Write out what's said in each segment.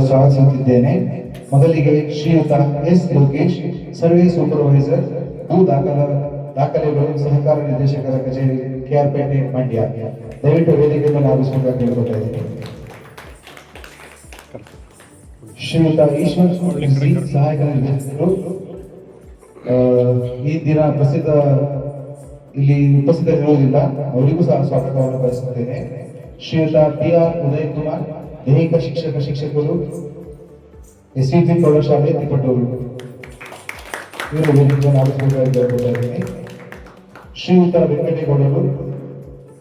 ಸ್ವಾಗತಿಸುತ್ತಿದ್ದೇನೆ. ಮೊದಲಿಗೆ ಶ್ರೀಯುತ S Lokesh, survey supervisor, ಭೂ ದಾಖಲೆಗಳು, ಸಹಕಾರ ನಿರ್ದೇಶಕರ ಕಚೇರಿ, ಕೆಆರ್ಪೇಟೆ, ಮಂಡ್ಯ. ದಯವಿಟ್ಟು ವೇದಿಕೆ ಮೇಲೆ ಆಗಮಿಸಬೇಕಾಗಿ ಕೇಳ್ಕೊತಾ ಇದ್ದೀನಿ. ಶ್ರೀಯುತ ಈಶ್ವರ್, ಸಹಾಯಕ ನಿರ್ದೇಶಕರು, ಈ ದಿನ ಪ್ರಸಿದ್ಧ ಇಲ್ಲಿ ಉಪಸ್ಥಿತರಿರುವುದಿಲ್ಲ, ಅವರಿಗೂ ಸಹ ಸ್ವಾಗತವನ್ನು ಬಯಸುತ್ತೇನೆ. ಶ್ರೀಯುತ PR ಉದಯ್ ಕುಮಾರ್, ದೈಹಿಕ ಶಿಕ್ಷಕರು, SVP ಪ್ರೌಢಶಾಲೆ, ತಿಪಟೂರು, ಇವರು ವೇದಿಕೆಯನ್ನು ಆಗಮಿಸಬೇಕಾಗಿ. ಶ್ರೀಯುತ ವೆಂಕಟೇಗೌಡರು,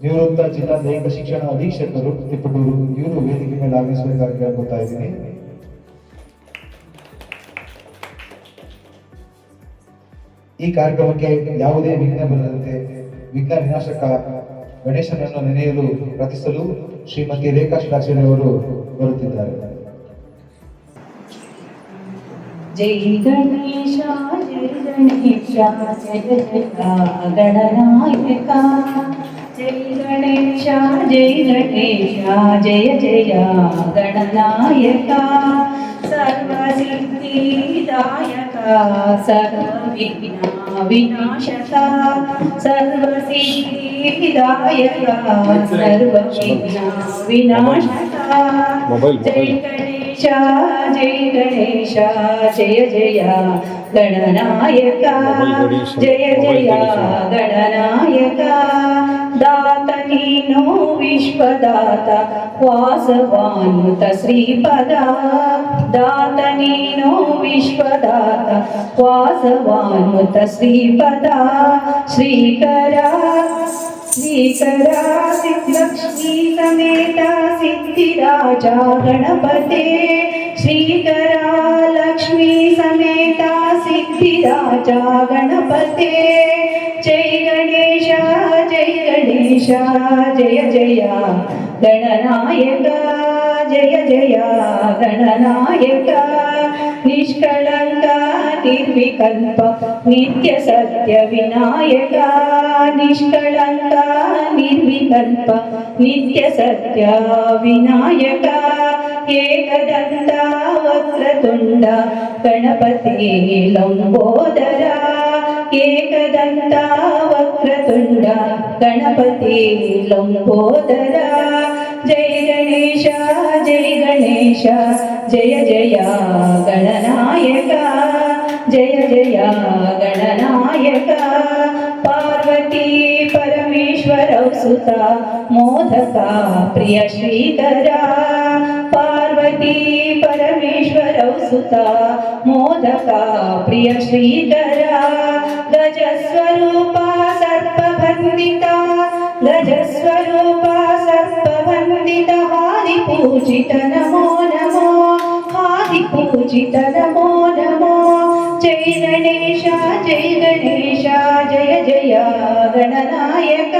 ನಿವೃತ್ತ ಜಿಲ್ಲಾ ದೈಹಿಕ ಶಿಕ್ಷಣ ಅಧೀಕ್ಷಕರು, ತಿಪಟೂರು, ಇವರು ವೇದಿಕೆ ಮೇಲೆ ಆಗಮಿಸಬೇಕಾಗಿ ಕೇಳ್ಕೊತಾ ಇದ್ದೀನಿ. ಈ ಕಾರ್ಯಕ್ರಮಕ್ಕೆ ಯಾವುದೇ ವಿಘ್ನ ಬರದಂತೆ ವಿಘ್ನ ವಿನಾಶಕ ಗಣೇಶನನ್ನು ನೆನೆಯಲು ಪ್ರಾರ್ಥಿಸಲು ಶ್ರೀಮತಿ ರೇಖಾ ಶಿಲಾಕ್ಷರಿ ಅವರು ಬರುತ್ತಿದ್ದಾರೆ. ಜೈ ಗಣೇಶ ಜಯ ಗಣೇಶ ಜಯ ಜಯ ಗಣನಾಯಕ. ಜೈ ಗಣೇಶ ಜಯ ಗಣೇಶ ಜಯ ಜಯ ಗಣನಾಯಕ. ಸರ್ವಸಿದ್ಧಿದಾಯಕ ಸರ್ವವಿಘ್ನ ವಿನಾಶಕ. ಸರ್ವಸಿದ್ಧಿದಾಯಕ ಸರ್ವವಿಘ್ನ ವಿನಾಶಕ. ಜೈ ಗಣೇಶ ಜೈ ಗಣೇಶ ಜಯ ಜಯ ಗಣನಾಯಕ. ಜಯ ಜಯ ಗಣನಾಯಕ. ದಾತ ನೀನು ವಿಶ್ವದಾತ ವಾಸವಾನ್ವಿತ ಶ್ರೀಪದ. ದಾತ ನೀನು ವಿಶ್ವದಾತ ವಾಸವಾನ್ವಿತ ಶ್ರೀಪದ. ಶ್ರೀಕರ ಶ್ರೀಕರ ಲಕ್ಷ್ಮೀ ಸಮೇತ ಸಿದ್ಧಿರಾಜ ಗಣಪತೆ. ಶ್ರೀಕರ ಲಕ್ಷ್ಮೀ ಸಮೇತ ಸಿದ್ಧಿರಾಜ ಗಣಪತೆ. ಜೈ ಗಣೇಶ ಜೈ ಗಣೇಶ ಜಯ ಜಯ ಗಣನಾಯಕ. ಜಯ ಜಯ ಗಣನಾಯಕ. ನಿಷ್ಕಳಂಕ ನಿರ್ವಿಕಲ್ಪ ನಿತ್ಯ ಸತ್ಯ ವಿನಾಯಕ. ನಿಷ್ಕಳಂಕ ನಿರ್ವಿಕಲ್ಪ ನಿತ್ಯ ಸತ್ಯ ವಿನಾಯಕ. ಏಕದಂತ ವಕ್ರತುಂಡ ಗಣಪತಿ ಲಂಬೋದರ. ಏಕದಂತ ವಕ್ರತುಂಡ ಗಣಪತಿ ಲಂಬೋದರ. ಜೈ ಗಣೇಶ ಜೈ ಗಣೇಶ ಜಯ ಜಯ ಗಣನಾಯಕ. ಜಯ ಜಯ ಗಣನಾಯಕ. ಪಾರ್ವತಿ ಪರಮೇಶ್ವರ ಸುತ ಮೋದಕ ಪ್ರಿಯ ಶ್ರೀಕರ. ಪಾರ್ವತಿ ಪರಮೇಶ್ವರ ಸುತ ಮೋದಕ ಪ್ರಿಯ ಶ್ರೀಕರ. ಗಜಸ್ವರೂಪ ಸರ್ಪಬಂಧಿತ ಗಜಸ್ವರೂಪ ಸರ್ಪಬಂಧಿತ. ಹಾದಿ ಪೂಜಿತ ನಮೋ ನಮೋ ಹಾದಿ ಪೂಜಿತ ನಮೋ ನಮೋ. ಜೈ ಗಣೇಶ ಜೈ ಗಣೇಶ ಜಯ ಜಯ ಗಣನಾಯಕ.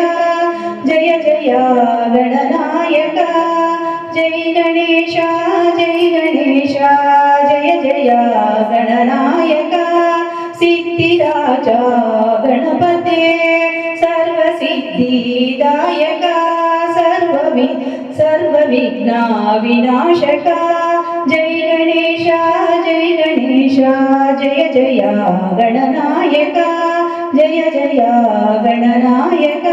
ಜಯ ಜಯ ಗಣನಾಯಕ. ಜೈ ಗಣೇಶ ಜೈ ಗಣೇಶ ಜಯ ಜಯ ಗಣನಾಯಕ. ಸಿದ್ಧಿರಾಜ ಗಣಪತೆ ಸರ್ವಸಿದ್ಧಿದಾಯಕ ಸರ್ವವಿಘ್ನ ವಿನಾಶಕ. ಜೈ ಗಣೇಶ ಜೈ ಗಣೇಶ ಜಯ ಜಯ ಗಣನಾಯಕ. ಜಯ ಜಯ ಗಣನಾಯಕ.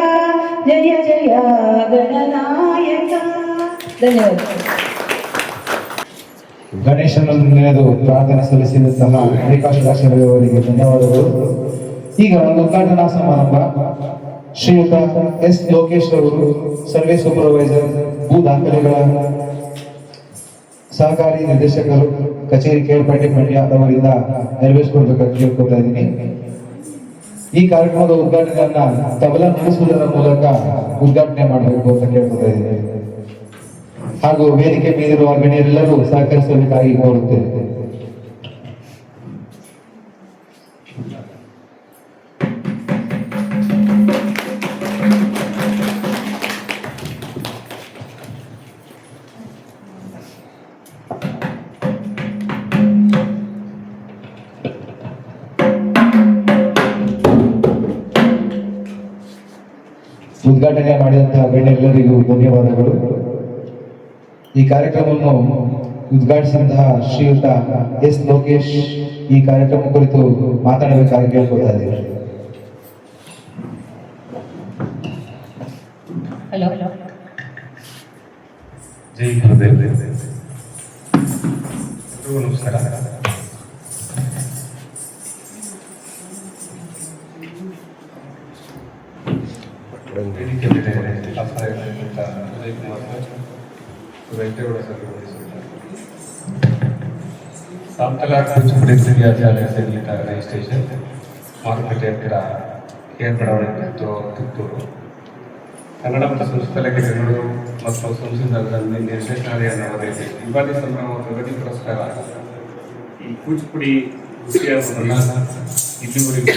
ಜಯ ಜಯ ಗಣನಾಯಕ. ಧನ್ಯವಾದ. ಗಣೇಶನನ್ನು ನೆನೆದು ಪ್ರಾರ್ಥನೆ ಸಲ್ಲಿಸಿದಂತಹ ರೇಖಾ ಶಿಲಾಕ್ಷರಿ ಅವರಿಗೆ ಧನ್ಯವಾದಗಳು. ಈಗ ಒಂದು ಉದ್ಘಾಟನಾ ಸಮಾರಂಭ. ಶ್ರೀಯುತ ಎಸ್ ಲೋಕೇಶ್ ಅವರು, ಸರ್ವೆ ಸೂಪರ್ವೈಸರ್, ಭೂ ದಾಖಲೆಗಳ ಸಹಕಾರಿ ನಿರ್ದೇಶಕರು, ಕಚೇರಿ, ಕೆಆರ್ಪೇಟೆ, ಮಂಡ್ಯ ಅವರಿಂದ ನೆರವೇರಿಸಿಕೊಡ್ಬೇಕಾಗಿ ಕೇಳ್ಕೊತಾ ಇದ್ದೀನಿ. ಈ ಕಾರ್ಯಕ್ರಮದ ಉದ್ಘಾಟನೆಯನ್ನ ತಬಲಾ ನುಡಿಸುವುದರ ಮೂಲಕ ಉದ್ಘಾಟನೆ ಮಾಡಬೇಕು ಅಂತ ಕೇಳ್ಕೊತಾ ಇದ್ದೀನಿ. ಹಾಗೂ ವೇದಿಕೆ ಮೇಲಿರುವ ಗಣ್ಯರೆಲ್ಲರೂ ಸಹಕರಿಸಬೇಕಾಗಿ ಕೋರುತ್ತೇನೆ. ಉದ್ಘಾಟನೆ ಮಾಡಿದಂತಹ ಗಣ್ಯರೆಲ್ಲರಿಗೂ ಧನ್ಯವಾದಗಳು. ಈ ಕಾರ್ಯಕ್ರಮವನ್ನು ಉದ್ಘಾಟಿಸಿದಂತಹ ಶ್ರೀಯುತ ಎಸ್ ಲೋಕೇಶ್ ಈ ಕಾರ್ಯಕ್ರಮ ಕುರಿತು ಮಾತನಾಡಬೇಕಾಗಿ ಕೇಳ್ಕೊಳ್ತಾ ಇದ್ದೀವಿ. ಹಲೋ ಜೈ ಗುರುದೇವ್. ನಮಸ್ಕಾರ. ವೇದಿಕೆ ಮೇಲೆ ಉದಯ್ ಕುಮಾರ್ ವೆಂಕಟೇಗೌಡ ಸರ್, ಸಾಂತಲ ಕೂಚಿಪುಡಿ ವಿದ್ಯಾಲಯ ಸಂಗೀತ ರಿಜಿಸ್ಟ್ರೇಷನ್ ಮಾರುಕಟ್ಟೆ ಹತ್ತಿರ ಬಡಾವಣೆ ಪುತ್ತೂರು. ಕನ್ನಡ ಮತ್ತು ಸಂಸ್ಕೃತಿ ಬೆಂಗಳೂರು ಮತ್ತು ಸಂಸ್ಕೃತಿ ನಿರ್ದೇಶನಾಲಯ ವರದಿ ಯುಗಾದಿ ಸಂಭ್ರಮ ಪ್ರಗತಿ ಪುರಸ್ಕಾರ ಈ ಕೂಚಿಪುಡಿ ನೃತ್ಯವನ್ನು ಇಲ್ಲಿವರೆಗೂ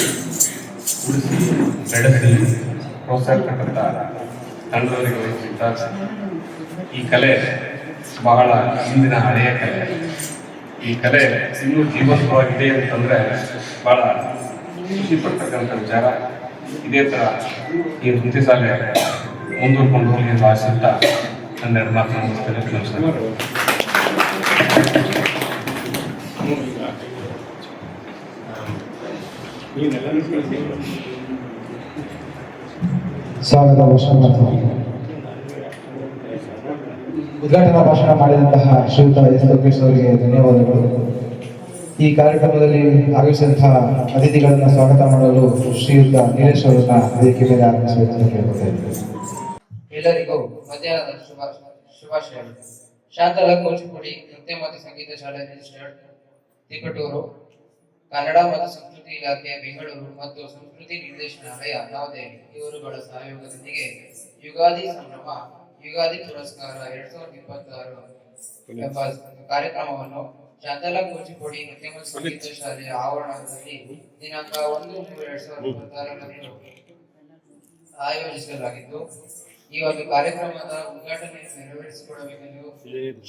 ಉಳಿಸಿ ಬೆಳೆಸಿ ಪ್ರೋತ್ಸಾಹಿಸತಕ್ಕಂಥ ತಂಡದವರಿಗೆ ವಹಿಸಿದ್ದ ಈ ಕಲೆ ಬಹಳ ಹಿಂದಿನ ಹಳೆಯ ಕಲೆ. ಈ ಕಲೆ ಇನ್ನೂ ಜೀವಂತವಾಗಿದೆ ಅಂತಂದರೆ ಬಹಳ ಖುಷಿ ಪಡ್ತಕ್ಕಂಥ ವಿಚಾರ. ಇದೇ ಥರ ಈ ನೃತ್ಯ ಶಾಲೆ ಮುಂದೂಡ್ಕೊಂಡು ಹೋಗಿ ಎಂದು ಆಶಿಸ್ತಾ ನನ್ನ ಮಾತನ್ನು ಮುಗಿಸ್ತೇನೆ. ನಮಸ್ಕಾರ. ಸ್ವಾಗತ ಭಾಷಣ ಮಾಡ್ತಾರೆ. ಉದ್ಘಾಟನಾ ಭಾಷಣ ಮಾಡಿದಂತಹ ಶ್ರೀಯುತ ಎಸ್ ಲೋಕೇಶ್ ಅವರಿಗೆ ಧನ್ಯವಾದಗಳು. ಈ ಕಾರ್ಯಕ್ರಮದಲ್ಲಿ ಆಗಮಿಸಿದಂತಹ ಅತಿಥಿಗಳನ್ನು ಸ್ವಾಗತ ಮಾಡಲು ಶ್ರೀಯುತ ನೀಲೇಶ್ ಅವರನ್ನ ವೇದಿಕೆ ಮೇಲೆ ಆಗಮಿಸಬೇಕೆಂದು ಕೇಳಿಕೊಳ್ಳುತ್ತೇವೆ. ಎಲ್ಲರಿಗೂ ಮಧ್ಯಾಹ್ನದ ಶುಭಾಶಯಗಳು. ಶಾಂತಲಾ ಕೂಚಿಪುಡಿ ನೃತ್ಯ ಮತ್ತು ಸಂಗೀತ ಶಾಲೆ ರಿಜಿಸ್ಟರ್ಡ್ ತಿಪಟೂರು, ಕನ್ನಡ ಮತ್ತು ಸಂಸ್ಕೃತಿ ಇಲಾಖೆ ಬೆಂಗಳೂರು ಮತ್ತು ಸಂಸ್ಕೃತಿ ನಿರ್ದೇಶನಾಲಯ ನವದೆಹಲಿ ಇವರುಗಳ ಸಹಯೋಗದೊಂದಿಗೆ ಯುಗಾದಿ ಸಂಭ್ರಮ ಯುಗಾದಿ ಪುರಸ್ಕಾರ 2026 ಎಂಬ ಕಾರ್ಯಕ್ರಮವನ್ನು ಶಾಂತಲಾ ಕೂಚಿಪುಡಿ ನೃತ್ಯ ಮತ್ತು ಸಂಗೀತ ಶಾಲೆಯ ಆವರಣದಲ್ಲಿ ದಿನಾಂಕ 1/3/2026 ಆಯೋಜಿಸಲಾಗಿದ್ದು, ಈ ಒಂದು ಕಾರ್ಯಕ್ರಮದ ಉದ್ಘಾಟನೆ ನೆರವೇರಿಸಿಕೊಡಬೇಕೆಂದು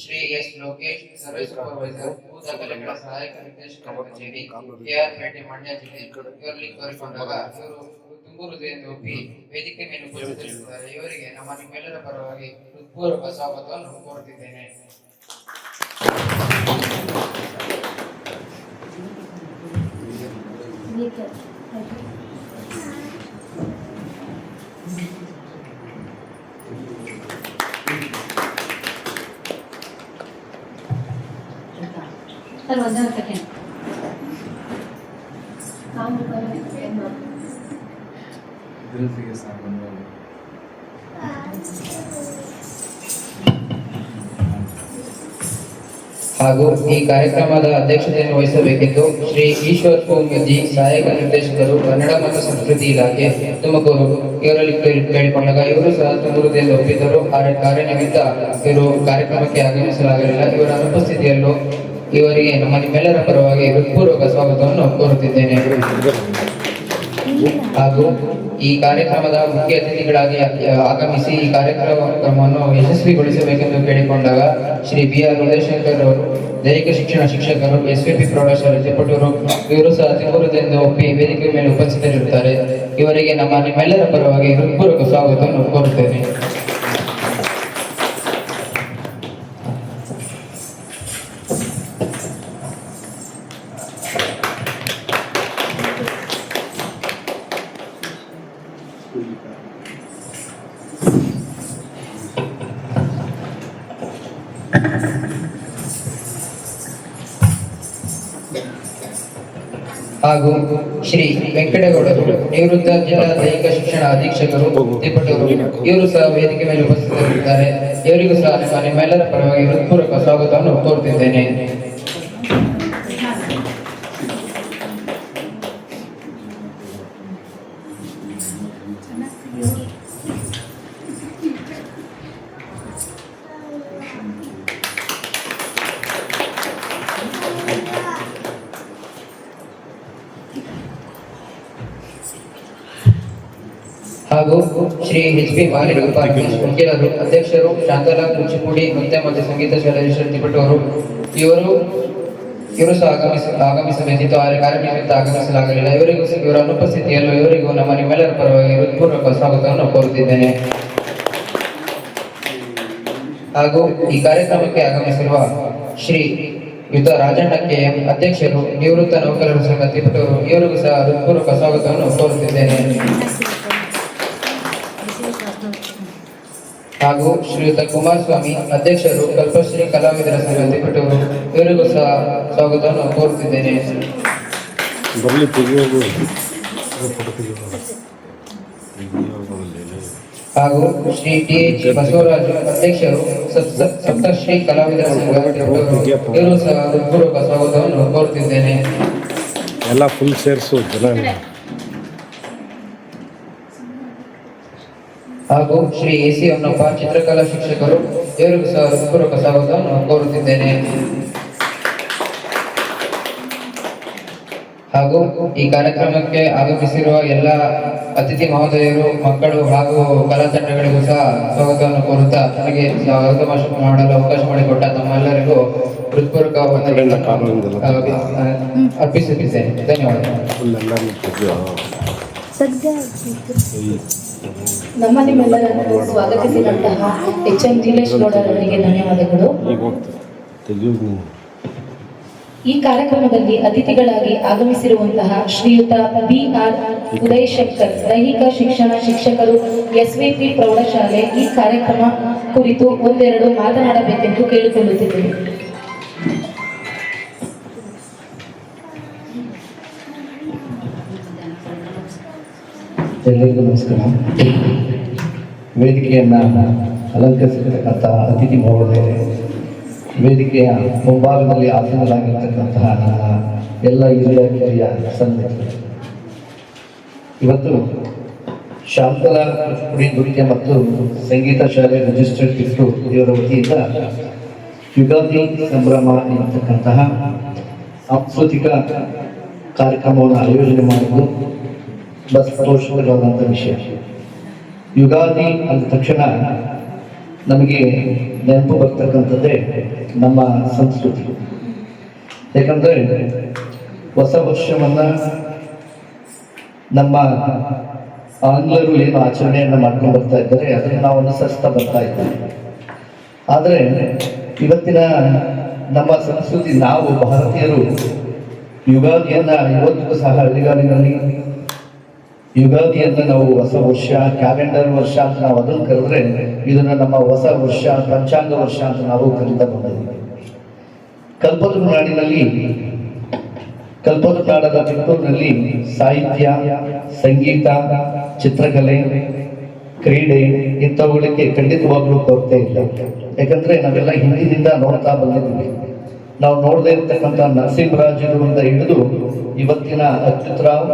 Shri S Lokesh, service supervisor, ಭೂತ ಕಲೆಗಳ ಸಹಾಯಕ ನಿರ್ದೇಶಕರ ಕಚೇರಿ, ಕೆಆರ್ಪೇಟೆ, ಮಂಡ್ಯ ಜಿಲ್ಲೆ ಇವರಲ್ಲಿ ಕೋರಿಕೊಂಡಾಗ ಇವರು ತುಂಬು ಹೃದಯದಿಂದ ಒಪ್ಪಿ ವೇದಿಕೆ ಮೇಲೆ ಉಪಸ್ಥಿತರಿದ್ದಾರೆ. ಇವರಿಗೆ ನಮ್ಮ ನಿಮ್ಮೆಲ್ಲರ ಪರವಾಗಿ ಹೃತ್ಪೂರ್ವಕ ಸ್ವಾಗತವನ್ನು ಕೋರುತ್ತಿದ್ದೇನೆ. ಸರ್, ಒಂದೇ ಸೆಕೆಂಡ್. ಹಾಗೂ ಈ ಕಾರ್ಯಕ್ರಮದ ಅಧ್ಯಕ್ಷತೆಯನ್ನು ವಹಿಸಬೇಕೆಂದು ಶ್ರೀ ಈಶ್ವರ್ ಕೋಂಗಜಿ, ಸಹಾಯಕ ನಿರ್ದೇಶಕರು, ಕನ್ನಡ ಮತ್ತು ಸಂಸ್ಕೃತಿ ಇಲಾಖೆ, ತುಮಕೂರು ಇವರಲ್ಲಿ ಕೇಳಿಕೊಂಡಾಗ ಇವರು ಸಹ ತುಮಕೂರುದಿಂದ ಒಪ್ಪಿದ್ದರು. ಕಾರ್ಯನಿಮಿತ್ತ ಇವರು ಕಾರ್ಯಕ್ರಮಕ್ಕೆ ಆಗಮಿಸಲಾಗಲಿಲ್ಲ. ಇವರ ಅನುಪಸ್ಥಿತಿಯಲ್ಲೂ ಇವರಿಗೆ ನಮ್ಮ ನಿಮ್ಮೆಲ್ಲರ ಪರವಾಗಿ ಹೃತ್ಪೂರ್ವಕ ಸ್ವಾಗತವನ್ನು ಕೋರುತ್ತಿದ್ದೇನೆ. ಹಾಗೂ ಈ ಕಾರ್ಯಕ್ರಮದ ಮುಖ್ಯ ಅತಿಥಿಗಳಾಗಿ ಆಗಮಿಸಿ ಈ ಕಾರ್ಯಕ್ರಮವನ್ನು ಯಶಸ್ವಿಗೊಳಿಸಬೇಕೆಂದು ಕೇಳಿಕೊಂಡಾಗ ಶ್ರೀ BR ಉದಯಶಂಕರ್ ಅವರು, ದೈಹಿಕ ಶಿಕ್ಷಣ ಶಿಕ್ಷಕರು, SVP ಪ್ರೌಢಶಾಲೆ ತಿಪಟೂರು ಇವರು ಸಹ ತಿಪಟೂರದಿಂದ ಒಪ್ಪಿ ವೇದಿಕೆ ಮೇಲೆ ಉಪಸ್ಥಿತರಿರುತ್ತಾರೆ. ಇವರಿಗೆ ನಮ್ಮ ನಿಮ್ಮೆಲ್ಲರ ಪರವಾಗಿ ಹೃತ್ಪೂರ್ವಕ ಸ್ವಾಗತವನ್ನು ಕೋರುತ್ತೇನೆ. ಹಾಗೂ ಶ್ರೀ ವೆಂಕಟೇಗೌಡರು, ನಿವೃತ್ತ ಜಿಲ್ಲಾ ದೈಹಿಕ ಶಿಕ್ಷಣ ಅಧೀಕ್ಷಕರು, ತಿಪಟೂರು ಇವರು ಸಹ ವೇದಿಕೆ ಮೇಲೆ ಉಪಸ್ಥಿತರಿದ್ದಾರೆ. ಇವರಿಗೂ ಸಹ ನಿಮ್ಮೆಲ್ಲರ ಪರವಾಗಿ ಹೃತ್ಪೂರ್ವಕ ಸ್ವಾಗತವನ್ನು ಕೋರುತ್ತಿದ್ದೇನೆ. ಹಾಗೂ ಶ್ರೀ HB ಮಾಲಿಕ ವಕೀಲರು, ಅಧ್ಯಕ್ಷರು, ಶಾಂತಲಾ ಕೂಚಿಪುಡಿ ನೃತ್ಯ ಮತ್ತು ಸಂಗೀತ ಶಾಲೆ ತಿಪಟೂರು ಇವರು ಸಹ ಆಗಮಿಸಬೇಕಿತ್ತು. ಆದರೆ ಕಾರ್ಯಕ್ರಮಕ್ಕೆ ಆಗಮಿಸಲಾಗಲಿಲ್ಲ. ಇವರ ಅನುಪಸ್ಥಿತಿಯಲ್ಲೂ ಇವರಿಗೂ ನಮ್ಮ ನಿಮ್ಮೆಲ್ಲರ ಪರವಾಗಿ ಹೃತ್ಪೂರ್ವಕ ಸ್ವಾಗತವನ್ನು ಕೋರುತ್ತಿದ್ದೇನೆ. ಹಾಗೂ ಈ ಕಾರ್ಯಕ್ರಮಕ್ಕೆ ಆಗಮಿಸಿರುವ ಶ್ರೀ ಯುದ್ಧ ರಾಜಣ್ಣ KM ಅಧ್ಯಕ್ಷರು, ನಿವೃತ್ತ ನೌಕರರ ಸಂಘ ತಿಪಟೂರು, ಇವರಿಗೂ ಸಹ ಹೃತ್ಪೂರ್ವಕ ಸ್ವಾಗತವನ್ನು ಕೋರುತ್ತಿದ್ದೇನೆ. ಹಾಗೂ ಶ್ರೀಯುತ ಕುಮಾರಸ್ವಾಮಿ ಅಧ್ಯಕ್ಷರು, ಕಲ್ಪಶ್ರೀ ಕಲಾವಿದರ ಸಂಘ ತಿಪಟೂರು, ಇವರಿಗೂ ಸಹ ಸ್ವಾಗತವನ್ನು ಕೋರುತ್ತಿದ್ದೇನೆ. ಹಾಗೂ ಶ್ರೀ TH ಬಸವರಾಜು ಅಧ್ಯಕ್ಷರು, ಸಪ್ತಶ್ರೀ ಕಲಾವಿದರ ಸಂಘ ತಿಪಟೂರು, ಇವರು ಸಹ ಹೃತ್ಪೂರ್ವಕ ಸ್ವಾಗತವನ್ನು ಕೋರುತ್ತಿದ್ದೇನೆ. ಎಲ್ಲ ಫುಲ್ ಸೇರಿಸು ಜನ. ಹಾಗೂ ಶ್ರೀ AC ಹೊನ್ನಪ್ಪ ಚಿತ್ರಕಲಾ ಶಿಕ್ಷಕರು, ಇವರಿಗೂ ಸಹ ಹೃತ್ಪೂರ್ವಕ ಸ್ವಾಗತವನ್ನು ಕೋರುತ್ತಿದ್ದೇನೆ. ಹಾಗೂ ಈ ಕಾರ್ಯಕ್ರಮಕ್ಕೆ ಆಗಮಿಸಿರುವ ಎಲ್ಲ ಅತಿಥಿ ಮಹೋದಯರು, ಮಕ್ಕಳು ಹಾಗೂ ಕಲಾ ತಂಡಗಳಿಗೂ ಸಹ ಸ್ವಾಗತವನ್ನು ಕೋರುತ್ತಾ ನನಗೆ ಸ್ವಾಗತ ಮಾಡಲು ಅವಕಾಶ ಮಾಡಿಕೊಟ್ಟ ತಮ್ಮೆಲ್ಲರಿಗೂ ಹೃತ್ಪೂರ್ವಕ ಅರ್ಪಿಸುತ್ತಿದ್ದೇನೆ. ಧನ್ಯವಾದಗಳು. ನಮ್ಮ ನಿಮ್ಮೆಲ್ಲರನ್ನು ಸ್ವಾಗತಿಸಿದಂತಹ HM ದಿನೇಶ್ ಗೌಡರವರಿಗೆ ಧನ್ಯವಾದಗಳು. ಈ ಕಾರ್ಯಕ್ರಮದಲ್ಲಿ ಅತಿಥಿಗಳಾಗಿ ಆಗಮಿಸಿರುವಂತಹ ಶ್ರೀಯುತ BR ಉದಯಶಂಕರ್, ದೈಹಿಕ ಶಿಕ್ಷಣ ಶಿಕ್ಷಕರು, SVP ಪ್ರೌಢಶಾಲೆ, ಈ ಕಾರ್ಯಕ್ರಮ ಕುರಿತು ಒಂದೆರಡು ಮಾತನಾಡಬೇಕೆಂದು ಕೇಳಿಕೊಳ್ಳುತ್ತಿದ್ದೇನೆ. ಎಲ್ಲರಿಗೂ ನಮಸ್ಕಾರ. ವೇದಿಕೆಯನ್ನು ಅಲಂಕರಿಸಿರ್ತಕ್ಕಂಥ ಅತಿಥಿ ಮಹೋದಯರೇ, ವೇದಿಕೆಯ ಮುಂಭಾಗದಲ್ಲಿ ಆಸೀನರಾಗಿರ್ತಕ್ಕಂತಹ ನನ್ನ ಎಲ್ಲ ಹಿರಿಯ ಸನ್ನಿಹಿತರು, ಇವತ್ತು ಶಾಂತಲಾ ಕುಚಿಪುಡಿ ನೃತ್ಯ ಮತ್ತು ಸಂಗೀತ ಶಾಲೆ ರಿಜಿಸ್ಟರ್ಡ್ ತಿಪಟೂರು ಇವರ ವತಿಯಿಂದ ಯುಗಾದಿ ಸಂಭ್ರಮ ಎನ್ನತಕ್ಕಂತಹ ಸಾಂಸ್ಕೃತಿಕ ಕಾರ್ಯಕ್ರಮವನ್ನು ಆಯೋಜನೆ ಮಾಡಿದ್ದು ಬಸ್ ಸಂತೋಷಕರವಾದಂಥ ವಿಷಯ. ಯುಗಾದಿ ಅಂದ ತಕ್ಷಣ ನಮಗೆ ನೆನಪು ಬರ್ತಕ್ಕಂಥದ್ದೇ ನಮ್ಮ ಸಂಸ್ಕೃತಿ. ಯಾಕಂದರೆ ಹೊಸ ವರ್ಷವನ್ನು ನಮ್ಮ ಆಂಗ್ಲರು ಏನು ಆಚರಣೆಯನ್ನು ಮಾಡ್ಕೊಂಡು ಬರ್ತಾ ಇದ್ದಾರೆ ಅದನ್ನು ನಾವು ಅನುಸರಿಸ್ತಾ ಬರ್ತಾ ಇದ್ದೇವೆ. ಆದರೆ ಇವತ್ತಿನ ನಮ್ಮ ಸಂಸ್ಕೃತಿ, ನಾವು ಭಾರತೀಯರು ಯುಗಾದಿಯನ್ನು ಇವತ್ತಿಗೂ ಸಹ ಹಳ್ಳಿಗಾಡಿನಲ್ಲಿ ಯುಗಾದಿಯನ್ನು ನಾವು ಹೊಸ ವರ್ಷ, ಕ್ಯಾಲೆಂಡರ್ ವರ್ಷ ಅಂತ ನಾವು ಅದನ್ನು ಕರೆದ್ರೆ ಇದನ್ನು ನಮ್ಮ ಹೊಸ ವರ್ಷ, ಪಂಚಾಂಗ ವರ್ಷ ಅಂತ ನಾವು ಕರೀತಾ ಬಂದಿದ್ದೀವಿ. ಕಲ್ಪತರು ನಾಡದ ತಿಪಟೂರಿನಲ್ಲಿ ಸಾಹಿತ್ಯ, ಸಂಗೀತ, ಚಿತ್ರಕಲೆ, ಕ್ರೀಡೆ ಇಂಥವುಗಳಿಗೆ ಖಂಡಿತವಾಗ್ಲೂ ಕೊರತೆ ಇಲ್ಲ. ಯಾಕಂದ್ರೆ ನಾವೆಲ್ಲ ಹಿಂದಿನಿಂದ ನೋಡ್ತಾ ಬಂದಿದ್ದೀವಿ. ನಾವು ನೋಡದೇ ಇರ್ತಕ್ಕಂಥ ನರಸಿಂಹರಾಜರಿಂದ ಹಿಡಿದು ಇವತ್ತಿನ ಅಚ್ಯುತರಾವ್,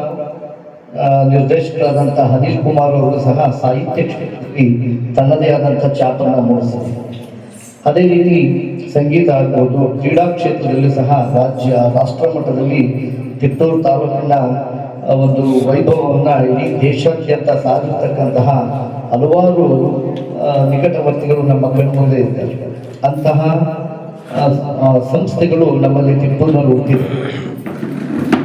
ನಿರ್ದೇಶಕರಾದಂತಹ ಅನಿಲ್ ಕುಮಾರ್ ಅವರು ಸಹ ಸಾಹಿತ್ಯ ಕ್ಷೇತ್ರದಲ್ಲಿ ತನ್ನದೇ ಆದಂಥ ಛಾಪನ್ನು ಮೂಡಿಸಿದೆ. ಅದೇ ರೀತಿ ಸಂಗೀತ ಆಗ್ಬೋದು, ಕ್ರೀಡಾ ಕ್ಷೇತ್ರದಲ್ಲಿ ಸಹ ರಾಷ್ಟ್ರ ಮಟ್ಟದಲ್ಲಿ ತಿಪಟೂರು ತಾಲೂಕಿನ ಒಂದು ವೈಭವವನ್ನು ಇಡೀ ದೇಶಾದ್ಯಂತ ಸಾಗಿರ್ತಕ್ಕಂತಹ ಹಲವಾರು ನಿಕಟವರ್ತಿಗಳು ನಮ್ಮ ಕಣ್ಮುಂದೆ ಇದ್ದಾರೆ. ಅಂತಹ ಸಂಸ್ಥೆಗಳು ನಮ್ಮಲ್ಲಿ ತಿಪಟೂರಿನಲ್ಲಿ ಹುಟ್ಟಿದೆ.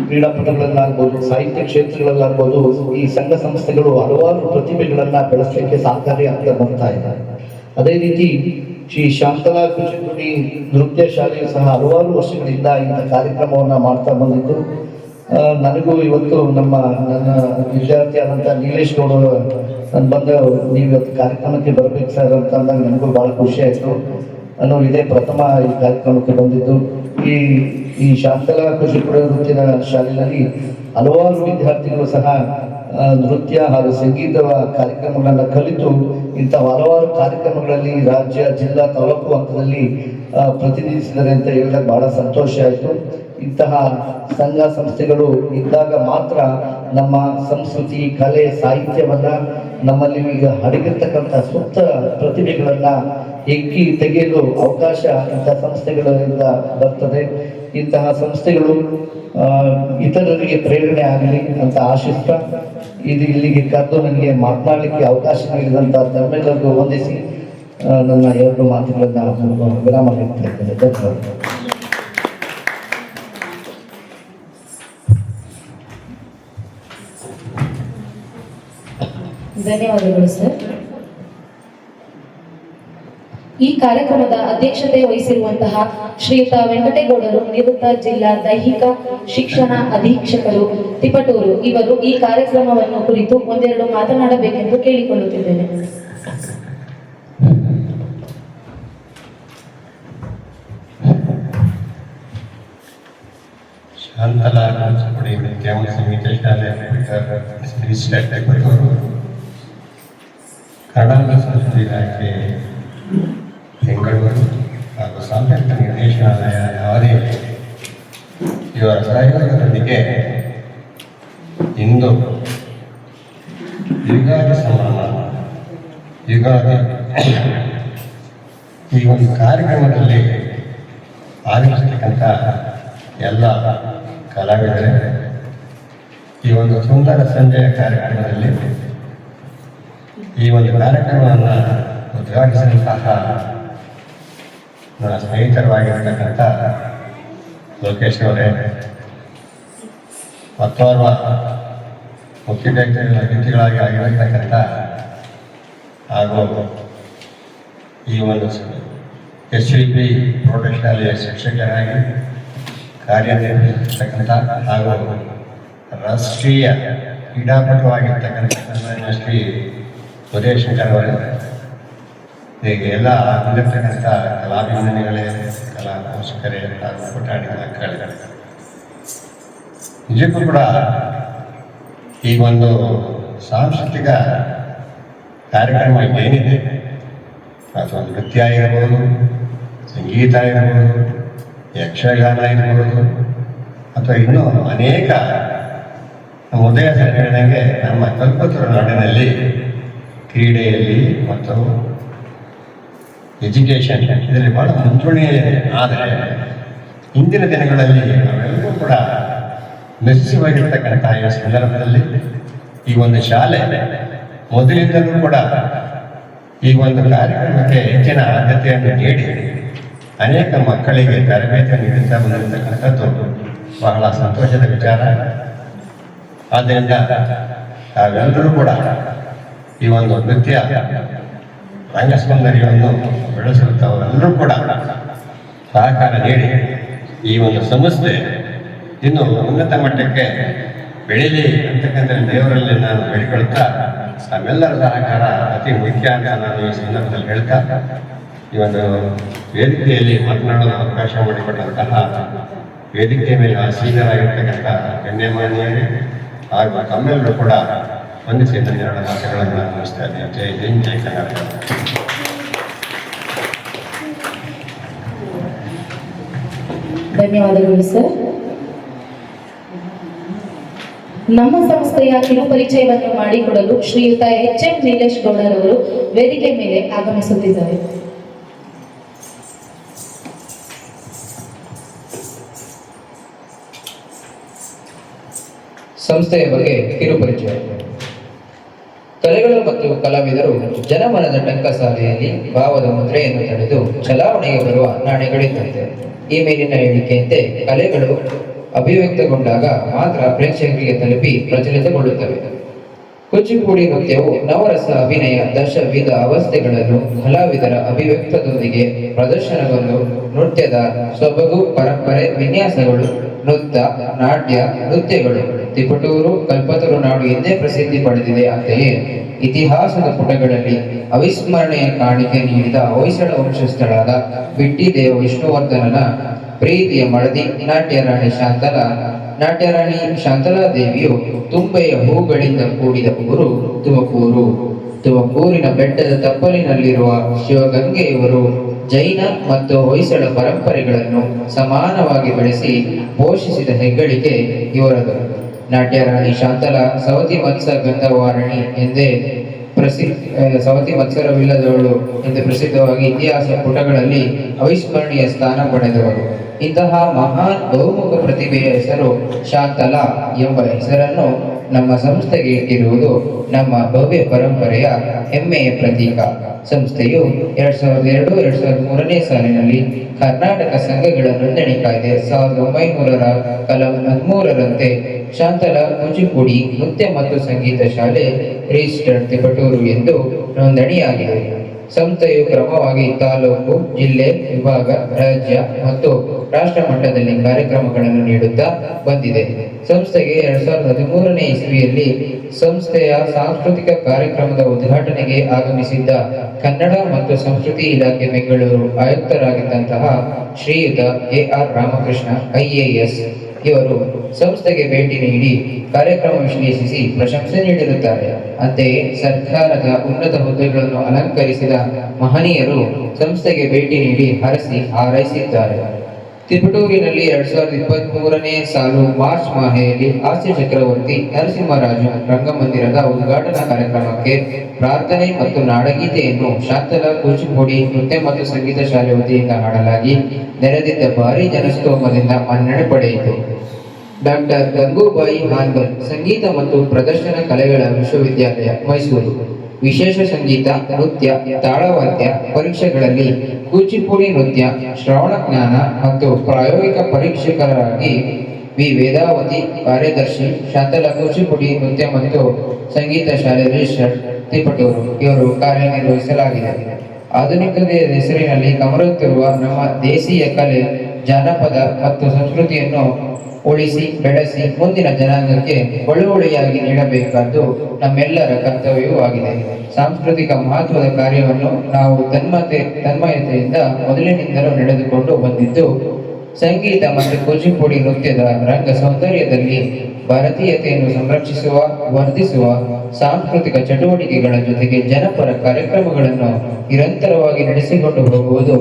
ಕ್ರೀಡಾಪಟುಗಳನ್ನಾಗ್ಬೋದು, ಸಾಹಿತ್ಯ ಕ್ಷೇತ್ರಗಳಲ್ಲಾಗ್ಬೋದು, ಈ ಸಂಘ ಸಂಸ್ಥೆಗಳು ಹಲವಾರು ಪ್ರತಿಭೆಗಳನ್ನ ಬೆಳೆಸಲಿಕ್ಕೆ ಸಹಕಾರಿ ಆಗ್ತಾ ಬರ್ತಾ ಇದ್ದಾರೆ. ಅದೇ ರೀತಿ ಶ್ರೀ ಶಾಂತಲಾ ಕುಚಿಪುಡಿ ನೃತ್ಯ ಶಾಲೆಯು ಸಹ ಹಲವಾರು ವರ್ಷಗಳಿಂದ ಇಂಥ ಕಾರ್ಯಕ್ರಮವನ್ನು ಮಾಡ್ತಾ ಬಂದಿದ್ದು, ನನಗೂ ಇವತ್ತು ನನ್ನ ವಿದ್ಯಾರ್ಥಿ ಆದಂಥ ನೀಲೇಶ್ ಗೌಡರು ಬಂದು ನೀವು ಇವತ್ತು ಕಾರ್ಯಕ್ರಮಕ್ಕೆ ಬರಬೇಕು ಸರ್ ಅಂತ ಅಂದಾಗ ನನಗೂ ಭಾಳ ಖುಷಿ ಆಯಿತು. ನಾನು ಇದೇ ಪ್ರಥಮ ಈ ಕಾರ್ಯಕ್ರಮಕ್ಕೆ ಬಂದಿದ್ದು. ಈ ಶಾಂತಲಾ ಕುಚಿಪುಡಿ ನೃತ್ಯದ ಶಾಲೆಯಲ್ಲಿ ಹಲವಾರು ವಿದ್ಯಾರ್ಥಿಗಳು ಸಹ ನೃತ್ಯ ಹಾಗೂ ಸಂಗೀತದ ಕಾರ್ಯಕ್ರಮಗಳನ್ನು ಕಲಿತು ಇಂಥ ಹಲವಾರು ಕಾರ್ಯಕ್ರಮಗಳಲ್ಲಿ ರಾಜ್ಯ, ಜಿಲ್ಲಾ, ತಾಲೂಕು ಹಂತದಲ್ಲಿ ಪ್ರತಿನಿಧಿಸಿದ್ದಾರೆ ಅಂತ ಹೇಳಿದಾಗ ಬಹಳ ಸಂತೋಷ ಆಯಿತು. ಇಂತಹ ಸಂಘ ಸಂಸ್ಥೆಗಳು ಇದ್ದಾಗ ಮಾತ್ರ ನಮ್ಮ ಸಂಸ್ಕೃತಿ, ಕಲೆ, ಸಾಹಿತ್ಯವನ್ನ ನಮ್ಮಲ್ಲಿ ಈಗ ಅಡಗಿರ್ತಕ್ಕಂಥ ಸುತ್ತ ಪ್ರತಿಭೆಗಳನ್ನ ಎಕ್ಕಿ ತೆಗೆಯಲು ಅವಕಾಶ ಇಂಥ ಸಂಸ್ಥೆಗಳಿಂದ ಬರ್ತದೆ. ಇಂತಹ ಸಂಸ್ಥೆಗಳು ಇತರರಿಗೆ ಪ್ರೇರಣೆ ಆಗಲಿ ಅಂತ ಆಶಿಸ್ತಾ ಇಲ್ಲಿಗೆ ಕರೆದು ನನಗೆ ಮಾತನಾಡಲಿಕ್ಕೆ ಅವಕಾಶ ನೀಡಿದಂಥ ತಮ್ಮೆಲ್ಲರಿಗೂ ವಂದಿಸಿ ನನ್ನ ಎರಡು ಮಾತುಗಳನ್ನು ವಿರಾಮ ನೀಡ್ತಾ ಇದ್ದೇನೆ. ಧನ್ಯವಾದಗಳು ಸರ್. ಈ ಕಾರ್ಯಕ್ರಮದ ಅಧ್ಯಕ್ಷತೆ ವಹಿಸಿರುವಂತಹ ಶ್ರೀಯುತ ವೆಂಕಟೇಗೌಡರು, ನಿವೃತ್ತ ಜಿಲ್ಲಾ ದೈಹಿಕ ಶಿಕ್ಷಣ ಅಧೀಕ್ಷಕರು, ತಿಪಟೂರು, ಇವರು ಈ ಕಾರ್ಯಕ್ರಮವನ್ನು ಕುರಿತು ಒಂದೆರಡು ಮಾತನಾಡಬೇಕೆಂದು ಕೇಳಿಕೊಳ್ಳುತ್ತಿದ್ದೇನೆ. ಶಾಂತಲಾ ಕೂಚಿಪುಡಿ ವಿದ್ಯಾವಂತ ಸಂಗೀತ ಶಾಲೆ ಕರ್ನಾಟಕ ಸಂಸ್ಕೃತಿ ಇಲಾಖೆ ಬೆಂಗಳೂರು ಹಾಗೂ ಸಾಂಸ್ಕೃತಿಕ ನಿರ್ದೇಶನಾಲಯ ನವದೆಹಲಿ ಇವರ ಸಹಯೋಗದೊಂದಿಗೆ ಇಂದು ಯುಗಾದಿ ಸಂಭ್ರಮ ಯುಗಾದಿ ಈ ಒಂದು ಕಾರ್ಯಕ್ರಮದಲ್ಲಿ ಆಗಮಿಸತಕ್ಕಂಥ ಎಲ್ಲ ಕಲಾವಿದರೆ ಈ ಒಂದು ಸುಂದರ ಸಂಜೆಯ ಕಾರ್ಯಕ್ರಮದಲ್ಲಿ ಈ ಒಂದು ಕಾರ್ಯಕ್ರಮವನ್ನು ಉದ್ಘಾಟಿಸಿದಂತಹ ನನ್ನ ಸ್ನೇಹಿತರವಾಗಿರ್ತಕ್ಕಂಥ ಲೋಕೇಶ್ ಅವರೇ, ಮತ್ತೋರ್ವ ಮುಖ್ಯ ಅತಿಥಿಗಳಾಗಿ ಆಗಿರತಕ್ಕಂಥ ಹಾಗೂ ಈ ಒಂದು SVP ಪ್ರೌಢಶಾಲೆಯ ಶಿಕ್ಷಕರಾಗಿ ಕಾರ್ಯನಿರ್ವಹಿಸತಕ್ಕಂಥ ಹಾಗೂ ರಾಷ್ಟ್ರೀಯ ಕ್ರೀಡಾಪಟುವಾಗಿರ್ತಕ್ಕಂಥ ಶ್ರೀ ಉದಯಶಂಕರ್ ಅವರೇ, ಹೀಗೆ ಎಲ್ಲ ಬಂದಿರ್ತಕ್ಕಂಥ ಕಲಾಭಿಮಾನಿಗಳೇ, ಕಲಾ ಪೋಷಕರೇ ಹಾಗೂ ಪುಟಾಣಿ ಮಕ್ಕಳೇ, ನಿಜಕ್ಕೂ ಕೂಡ ಈ ಒಂದು ಸಾಂಸ್ಕೃತಿಕ ಕಾರ್ಯಕ್ರಮ ಏನಿದೆ ಅಥವಾ ನೃತ್ಯ ಇರ್ಬೋದು, ಸಂಗೀತ ಇರ್ಬೋದು, ಯಕ್ಷಗಾನ ಇರ್ಬೋದು, ಅಥವಾ ಇನ್ನೂ ಅನೇಕ ನಮ್ಮ ಉದಯ ಸರ್ ಹೇಳಿದಂಗೆ ನಮ್ಮ ಕಲ್ಪತರು ನಾಡಿನಲ್ಲಿ ಕ್ರೀಡೆಯಲ್ಲಿ ಮತ್ತು ಎಜುಕೇಷನ್ ಇದರಲ್ಲಿ ಬಹಳ ಮುಂಚೂಣಿಯಿದೆ. ಆದರೆ ಇಂದಿನ ದಿನಗಳಲ್ಲಿ ನಾವೆಲ್ಲರೂ ಕೂಡ ಮೆಸ್ಸಿವಾಗಿರ್ತಕ್ಕಂಥ ಈ ಸಂದರ್ಭದಲ್ಲಿ ಈ ಒಂದು ಶಾಲೆ ಮೊದಲಿಂದಲೂ ಕೂಡ ಈ ಒಂದು ಕಾರ್ಯಕ್ರಮಕ್ಕೆ ಹೆಚ್ಚಿನ ಆದ್ಯತೆಯನ್ನು ನೀಡಿ ಅನೇಕ ಮಕ್ಕಳಿಗೆ ತರಬೇತಿಯನ್ನು ನೀಡುತ್ತಾ ಬಂದಿರತಕ್ಕಂಥದ್ದು ಬಹಳ ಸಂತೋಷದ ವಿಚಾರ. ಆದ್ದರಿಂದ ತಾವೆಲ್ಲರೂ ಕೂಡ ಈ ಒಂದು ನೃತ್ಯ ರಂಗಸೌಂದರ್ಯವನ್ನು ಬೆಳೆಸಲು ತಾವೆಲ್ಲರೂ ಕೂಡ ಸಹಕಾರ ನೀಡಿ ಈ ಒಂದು ಸಂಸ್ಥೆ ಇನ್ನು ಉನ್ನತ ಮಟ್ಟಕ್ಕೆ ಬೆಳೀಲಿ ಅಂತಕ್ಕಂಥ ದೇವರಲ್ಲಿ ನಾನು ಬೇಡಿಕೊಳ್ಳುತ್ತಾ ನಮ್ಮೆಲ್ಲರ ಸಹಕಾರ ಅತಿ ಮುಖ್ಯ ಅಂತ ನಾನು ಈ ಸಂದರ್ಭದಲ್ಲಿ ಹೇಳ್ತಾ ಈ ಒಂದು ವೇದಿಕೆಯಲ್ಲಿ ಮಾತನಾಡಲು ಅವಕಾಶ ಮಾಡಿಕೊಟ್ಟಂತಹ ವೇದಿಕೆಯ ಮೇಲೆ ಆಸೀನರಾಗಿರ್ತಕ್ಕಂಥ ಗಣ್ಯಮಾನ್ಯರೇ ಹಾಗೂ ತಮ್ಮೆಲ್ಲರೂ ಕೂಡ ವಂದಿಸಿ ಎರಡು ಮಾತುಗಳನ್ನು ಅನ್ನಿಸ್ತಾ ಇದ್ದೀನಿ. ಜೈ ಹಿಂದ್, ಜೈ ಕರ್ನಾಟಕ. ಧನ್ಯವಾದಗಳು ಸರ್. ನಮ್ಮ ಸಂಸ್ಥೆಯ ಕಿರುಪರಿಚಯವನ್ನು ಮಾಡಿಕೊಡಲು ಶ್ರೀಯುತ HM ನೀಲೇಶ್ ಗೌಡರವರು ವೇದಿಕೆ ಮೇಲೆ ಆಗಮಿಸುತ್ತಿದ್ದಾರೆ. ಸಂಸ್ಥೆಯ ಬಗ್ಗೆ ಕಿರುಪರಿಚಯ. ಕಲೆಗಳು ಮತ್ತು ಕಲಾವಿದರು ಜನಮನದ ಟಂಕಸಾಲೆಯಲ್ಲಿ ಭಾವದ ಮುದ್ರೆಯನ್ನು ತಡೆದು ಚಲಾವಣೆಗೆ ಬರುವ ನಾಣ್ಯಗಳಿದ್ದಂತೆ. ಈ ಮೇಲಿನ ಹೇಳಿಕೆಯಂತೆ ಕಲೆಗಳು ಅಭಿವ್ಯಕ್ತಗೊಂಡಾಗ ಮಾತ್ರ ಪ್ರೇಕ್ಷಕರಿಗೆ ತಲುಪಿ ಪ್ರಚಲಿತಗೊಳ್ಳುತ್ತವೆ. ಕೂಚಿಪುಡಿ ನೃತ್ಯವು ನವರಸ ಅಭಿನಯ ವಿಧ ಅವಸ್ಥೆಗಳನ್ನು ಕಲಾವಿದರ ಅಭಿವ್ಯಕ್ತದೊಂದಿಗೆ ಪ್ರದರ್ಶನಗೊಂಡು ನೃತ್ಯದ ಸೊಬಗು, ಪರಂಪರೆ, ವಿನ್ಯಾಸಗಳು, ನೃತ್ಯ, ನಾಟ್ಯ, ನೃತ್ಯಗಳು ತಿಪಟೂರು, ಕಲ್ಪತರು ನಾಡು ಎಂದೇ ಪ್ರಸಿದ್ಧಿ ಪಡೆದಿದೆ. ಅಂತೆಯೇ ಇತಿಹಾಸದ ಪುಟಗಳಲ್ಲಿ ಅವಿಸ್ಮರಣೆಯ ಕಾಣಿಕೆ ನೀಡಿದ ಹೊಯ್ಸಳ ವಂಶಸ್ಥಳಾದ ಬಿಟ್ಟಿದೇವ ವಿಷ್ಣುವರ್ಧನನ ಪ್ರೀತಿಯ ಮಡದಿ ನಾಟ್ಯರಾಣಿ ಶಾಂತಲಾದೇವಿಯು ತುಂಬೆಯ ಹೂಗಳಿಂದ ಕೂಡಿದ ಊರು ತುಮಕೂರು. ತುಮಕೂರಿನ ಬೆಟ್ಟದ ತಪ್ಪಲಿನಲ್ಲಿರುವ ಶಿವಗಂಗೆಯವರು ಜೈನ ಮತ್ತು ಹೊಯ್ಸಳ ಪರಂಪರೆಗಳನ್ನು ಸಮಾನವಾಗಿ ಬೆಳೆಸಿ ಪೋಷಿಸಿದ ಹೆಗ್ಗಳಿಕೆ ಇವರದು. ನಾಟ್ಯರಾಣಿ ಶಾಂತಲಾ ಸವತಿ ಮತ್ಸ ಗಂಧವಾರಣಿ ಎಂದೇ ಸವತಿ ಮತ್ಸರವಿಲ್ಲದವಳು ಎಂದು ಪ್ರಸಿದ್ಧವಾಗಿ ಇತಿಹಾಸ ಪುಟಗಳಲ್ಲಿ ಅವಿಸ್ಮರಣೀಯ ಸ್ಥಾನ ಪಡೆದವರು. ಇಂತಹ ಮಹಾನ್ ಬಹುಮುಖ ಪ್ರತಿಭೆಯ ಹೆಸರು ಶಾಂತಲಾ ಎಂಬ ಹೆಸರನ್ನು ನಮ್ಮ ಸಂಸ್ಥೆಗೆ ಇಟ್ಟಿರುವುದು ನಮ್ಮ ಭವ್ಯ ಪರಂಪರೆಯ ಹೆಮ್ಮೆಯ ಪ್ರತೀಕ. ಸಂಸ್ಥೆಯು 2002-2003ನೇ ಸಾಲಿನಲ್ಲಿ ಕರ್ನಾಟಕ ಸಂಘಗಳ ನೋಂದಣಿ ಕಾಯ್ದೆ 1900ರ ಕಲಂ 13ರಂತೆ ಶಾಂತಲಾ ಕೂಚಿಪುಡಿ ನೃತ್ಯ ಮತ್ತು ಸಂಗೀತ ಶಾಲೆ ರಿಜಿಸ್ಟರ್ಡ್ ತಿಪಟೂರು ಎಂದು ನೋಂದಣಿಯಾಗಿದೆ. ಸಂಸ್ಥೆಯು ಕ್ರಮವಾಗಿ ತಾಲೂಕು, ಜಿಲ್ಲೆ, ವಿಭಾಗ, ರಾಜ್ಯ ಮತ್ತು ರಾಷ್ಟ್ರ ಮಟ್ಟದಲ್ಲಿ ಕಾರ್ಯಕ್ರಮಗಳನ್ನು ನೀಡುತ್ತಾ ಬಂದಿದೆ. ಸಂಸ್ಥೆಗೆ 2013ನೇ ಇಸವಿಯಲ್ಲಿ ಸಂಸ್ಥೆಯ ಸಾಂಸ್ಕೃತಿಕ ಕಾರ್ಯಕ್ರಮದ ಉದ್ಘಾಟನೆಗೆ ಆಗಮಿಸಿದ್ದ ಕನ್ನಡ ಮತ್ತು ಸಂಸ್ಕೃತಿ ಇಲಾಖೆ ಬೆಂಗಳೂರು ಆಯುಕ್ತರಾಗಿದ್ದಂತಹ ಶ್ರೀಯುತ AR ರಾಮಕೃಷ್ಣ IAS ಇವರು ಸಂಸ್ಥೆಗೆ ಭೇಟಿ ನೀಡಿ ಕಾರ್ಯಕ್ರಮ ವಿಶ್ಲೇಷಿಸಿ ಪ್ರಶಂಸೆ ನೀಡಿರುತ್ತಾರೆ. ಅಂತೆಯೇ ಸರ್ಕಾರದ ಉನ್ನತ ಹುದ್ದೆಗಳನ್ನು ಅಲಂಕರಿಸಿದ ಮಹನೀಯರು ಸಂಸ್ಥೆಗೆ ಭೇಟಿ ನೀಡಿ ಹಾರೈಸಿದ್ದಾರೆ. ತಿಪಟೂರಿನಲ್ಲಿ 2023ನೇ ಸಾಲು ಮಾರ್ಚ್ ಮಾಹೆಯಲ್ಲಿ ಹಾಸ್ಯ ಚಕ್ರವರ್ತಿ ನರಸಿಂಹರಾಜು ರಂಗಮಂದಿರದ ಉದ್ಘಾಟನಾ ಕಾರ್ಯಕ್ರಮಕ್ಕೆ ಪ್ರಾರ್ಥನೆ ಮತ್ತು ನಾಡಗೀತೆಯನ್ನು ಶಾಂತಲಾ ಕೂಚಿಪುಡಿ ನೃತ್ಯ ಮತ್ತು ಸಂಗೀತ ಶಾಲೆ ವತಿಯಿಂದ ಹಾಡಲಾಗಿ ನೆರೆದಿದ್ದ ಭಾರೀ ಜನಸ್ತೋಮದಿಂದ ಮನ್ನಣೆ ಪಡೆಯಿತು. ಡಾಕ್ಟರ್ ಗಂಗೂಬಾಯಿ ಹಾನ್ಗಲ್ ಸಂಗೀತ ಮತ್ತು ಪ್ರದರ್ಶನ ಕಲೆಗಳ ವಿಶ್ವವಿದ್ಯಾಲಯ ಮೈಸೂರು ವಿಶೇಷ ಸಂಗೀತ, ನೃತ್ಯ, ತಾಳವಾದ್ಯ ಪರೀಕ್ಷೆಗಳಲ್ಲಿ ಕೂಚಿಪುಡಿ ನೃತ್ಯ, ಶ್ರವಣ ಜ್ಞಾನ ಮತ್ತು ಪ್ರಾಯೋಗಿಕ ಪರೀಕ್ಷಕರಾಗಿ ವೇದಾವತಿ ಕಾರ್ಯದರ್ಶಿ, ಶಾಂತಲಾ ಕೂಚಿಪುಡಿ ನೃತ್ಯ ಮತ್ತು ಸಂಗೀತ ಶಾಲೆ ರಿಜಿಸ್ಟರ್ ತಿಪಟೂರು ಇವರು ಕಾರ್ಯನಿರ್ವಹಿಸಲಾಗಿದೆ. ಆಧುನಿಕತೆಯ ಹೆಸರಿನಲ್ಲಿ ಕಮರುತ್ತಿರುವ ನಮ್ಮ ದೇಶೀಯ ಕಲೆ, ಜಾನಪದ ಮತ್ತು ಸಂಸ್ಕೃತಿಯನ್ನು ಉಳಿಸಿ ಬೆಳೆಸಿ ಮುಂದಿನ ಜನಾಂಗಕ್ಕೆ ಬಳುವಳಿಯಾಗಿ ನೀಡಬೇಕಾದ್ದು ನಮ್ಮೆಲ್ಲರ ಕರ್ತವ್ಯವೂ ಆಗಿದೆ. ಸಾಂಸ್ಕೃತಿಕ ಮಹತ್ವದ ಕಾರ್ಯವನ್ನು ನಾವು ತನ್ಮಯತೆಯಿಂದ ಮೊದಲಿನಿಂದಲೂ ನಡೆದುಕೊಂಡು ಬಂದಿದ್ದು, ಸಂಗೀತ ಮತ್ತು ಕೂಚಿಪುಡಿ ನೃತ್ಯದ ರಂಗ ಸೌಂದರ್ಯದಲ್ಲಿ ಭಾರತೀಯತೆಯನ್ನು ಸಂರಕ್ಷಿಸುವ, ವರ್ಧಿಸುವ ಸಾಂಸ್ಕೃತಿಕ ಚಟುವಟಿಕೆಗಳ ಜೊತೆಗೆ ಜನಪರ ಕಾರ್ಯಕ್ರಮಗಳನ್ನು ನಿರಂತರವಾಗಿ ನಡೆಸಿಕೊಂಡು ಹೋಗುವುದು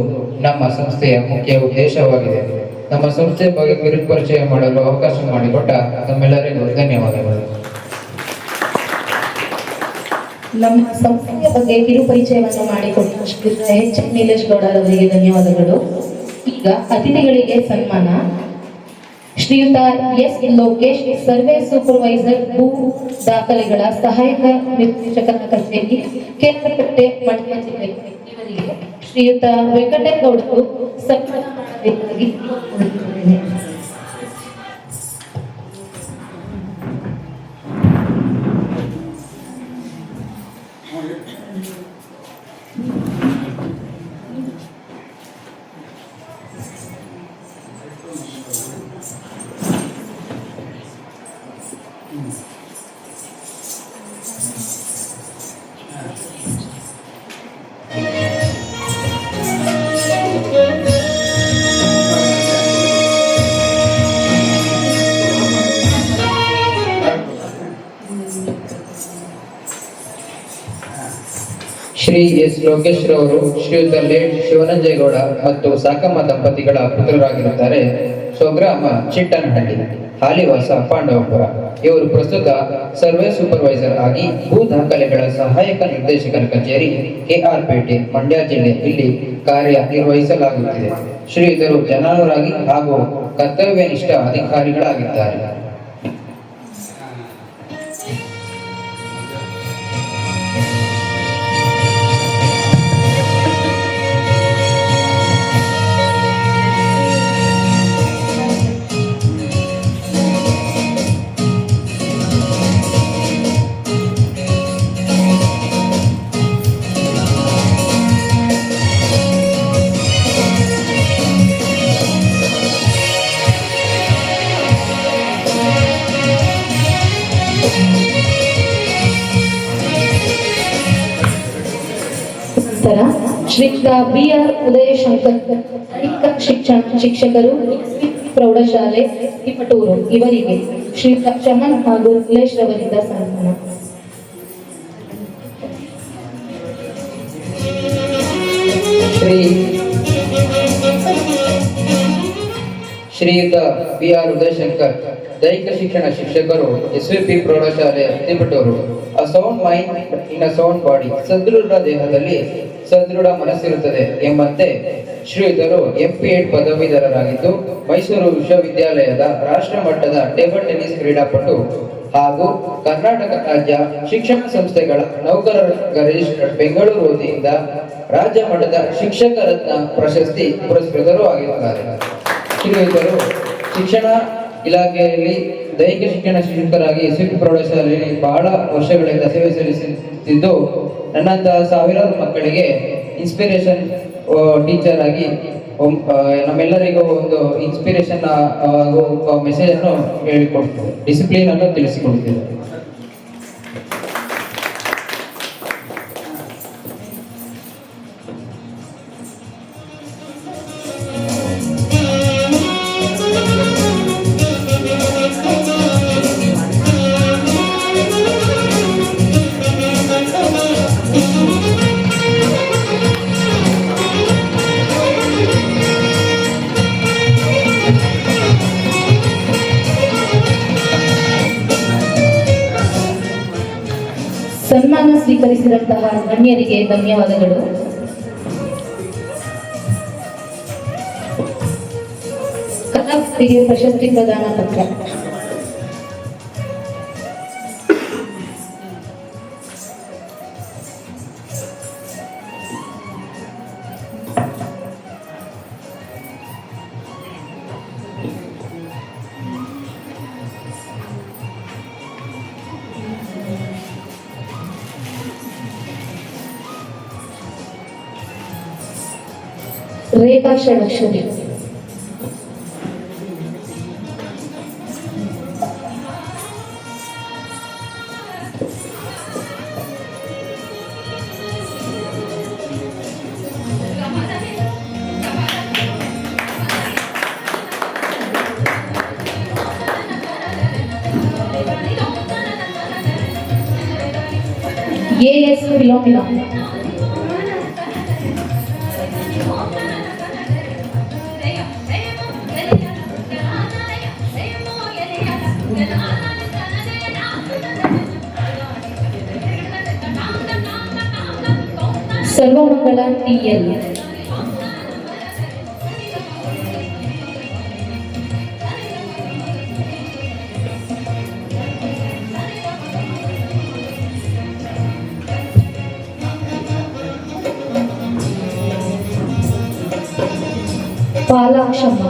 ನಮ್ಮ ಸಂಸ್ಥೆಯ ಮುಖ್ಯ ಉದ್ದೇಶವಾಗಿದೆ. ನಮ್ಮ ಸಂಸ್ಥೆ ಬಗ್ಗೆ ಕಿರು ಪರಿಚಯ ಮಾಡಲು ಅವಕಾಶ ಮಾಡಿಕೊಟ್ಟ ತಮ್ಮೆಲ್ಲರಿಗೂ ಧನ್ಯವಾದಗಳು. ನಮ್ಮ ಸಂಸ್ಥೆಯ ಬಗ್ಗೆ ಕಿರು ಪರಿಚಯವನ್ನು ಮಾಡಿಕೊಟ್ಟ ಶ್ರೀಯುತ H. ನೀಲೇಶ್ ಗೌಡ ಅವರಿಗೆ ಧನ್ಯವಾದಗಳು. ಈಗ ಅತಿಥಿಗಳಿಗೆ ಸನ್ಮಾನ. ಶ್ರೀಯುತ S. ಲೋಕೇಶ್ ಸರ್ವೆ ಸೂಪರ್ವೈಸರ್ ಭೂ ದಾಖಲೆಗಳ ಸಹಾಯಕ ನಿರ್ದೇಶಕರ ಕಚೇರಿ ಕೇರಕಟ್ಟೆ ಮಂಡ್ಯ ಜಿಲ್ಲೆ ಇವರಿಗೆ ಶ್ರೀಯುತ ವೆಂಕಟೇಗೌಡರು ಸನ್ಮಾನ ಮಾಡಬೇಕಾಗಿ ಕೋರುತ್ತೇನೆ. ಶ್ರೀ S. ಲೋಕೇಶ್ ರವರು ಶ್ರೀಯುತ ಲೇಟ್ ಶಿವನಂಜೇಗೌಡ ಮತ್ತು ಸಾಕಮ್ಮ ದಂಪತಿಗಳ ಪುತ್ರರಾಗಿರುತ್ತಾರೆ. ಸ್ವಗ್ರಾಮ ಚಿಟ್ಟನಹಳ್ಳಿ, ಹಾಲಿವಾಸ ಪಾಂಡವಪುರ. ಇವರು ಪ್ರಸ್ತುತ ಸರ್ವೆ ಸೂಪರ್ವೈಸರ್ ಆಗಿ ಭೂ ದಾಖಲೆಗಳ ಸಹಾಯಕ ನಿರ್ದೇಶಕರ ಕಚೇರಿ KR ಪೇಟೆ ಮಂಡ್ಯ ಜಿಲ್ಲೆ ಇಲ್ಲಿ ಕಾರ್ಯ ನಿರ್ವಹಿಸಲಾಗುತ್ತಿದೆ. ಶ್ರೀಯುತರು ಜನಾನುರಾಗಿ ಹಾಗೂ ಕರ್ತವ್ಯನಿಷ್ಠ ಅಧಿಕಾರಿಗಳಾಗಿದ್ದಾರೆ. ನಂತರ ಶ್ರೀಯುತ BR ಉದಯಶಂಕರ್ ಶಿಕ್ಷಕರು ಪ್ರೌಢಶಾಲೆ ತಿಪಟೂರು ಇವರಿಗೆ ಶ್ರೀಯುತ ಚಮನ್ ಹಾಗೂ ನಿಲೇಶ್ ರವರಿಂದ ಸನ್ಮಾನ. ಶ್ರೀಯುತ BR ಉದಯಶಂಕರ್ ದೈಹಿಕ ಶಿಕ್ಷಣ ಶಿಕ್ಷಕರು SVP ಪ್ರೌಢಶಾಲೆ ತಿಪಟೂರು. ಅ sound mind in a sound body, ಸದೃಢ ದೇಹದಲ್ಲಿ ಸದೃಢ ಮನಸ್ಸಿರುತ್ತದೆ ಎಂಬಂತೆ ಶ್ರೀಯುತರು MP.Ed ಪದವೀಧರರಾಗಿದ್ದು ಮೈಸೂರು ವಿಶ್ವವಿದ್ಯಾಲಯದ ರಾಷ್ಟ್ರ ಮಟ್ಟದ ಟೇಬಲ್ ಟೆನ್ನಿಸ್ ಕ್ರೀಡಾಪಟು ಹಾಗೂ ಕರ್ನಾಟಕ ರಾಜ್ಯ ಶಿಕ್ಷಣ ಸಂಸ್ಥೆಗಳ ನೌಕರರ ರಿಜಿಸ್ಟರ್ ಬೆಂಗಳೂರು ವತಿಯಿಂದ ರಾಜ್ಯ ಮಟ್ಟದ ಶಿಕ್ಷಕ ರತ್ನ ಪ್ರಶಸ್ತಿ ಪುರಸ್ಕೃತರು ಆಗಿರುತ್ತಾರೆ. ಶ್ರೀಯುತರು ಶಿಕ್ಷಣ ಇಲಾಖೆಯಲ್ಲಿ ದೈಹಿಕ ಶಿಕ್ಷಣ ಶಿಕ್ಷಕರಾಗಿ ಎಸ್ಎಪಿ ಪ್ರೌಢಶಾಲೆಯಲ್ಲಿ ಬಹಳ ವರ್ಷಗಳಿಂದ ಸೇವೆ ಸಲ್ಲಿಸುತ್ತಿದ್ದು ನನ್ನಂತಹ ಸಾವಿರಾರು ಮಕ್ಕಳಿಗೆ ಇನ್ಸ್ಪಿರೇಷನ್ ಟೀಚರ್ ಆಗಿ ನಮ್ಮೆಲ್ಲರಿಗೂ ಒಂದು ಇನ್ಸ್ಪಿರೇಷನ್ ಮೆಸೇಜ್ ಅನ್ನು ಹೇಳಿಕೊಡ್ತೇವೆ, ಡಿಸಿಪ್ಲಿನ್ ಅನ್ನು ತಿಳಿಸಿಕೊಡ್ತೇವೆ. ಸನ್ಮಾನ ಸ್ವೀಕರಿಸಿದಂತಹ ಗಣ್ಯರಿಗೆ ಧನ್ಯವಾದಗಳು. ಕಲಾವಿದರಿಗೆ ಪ್ರಶಸ್ತಿ ಪ್ರದಾನ ಪತ್ರ. Rekha Shadakshari. AS Philomena. Sarvamangala TL. Palakshamma.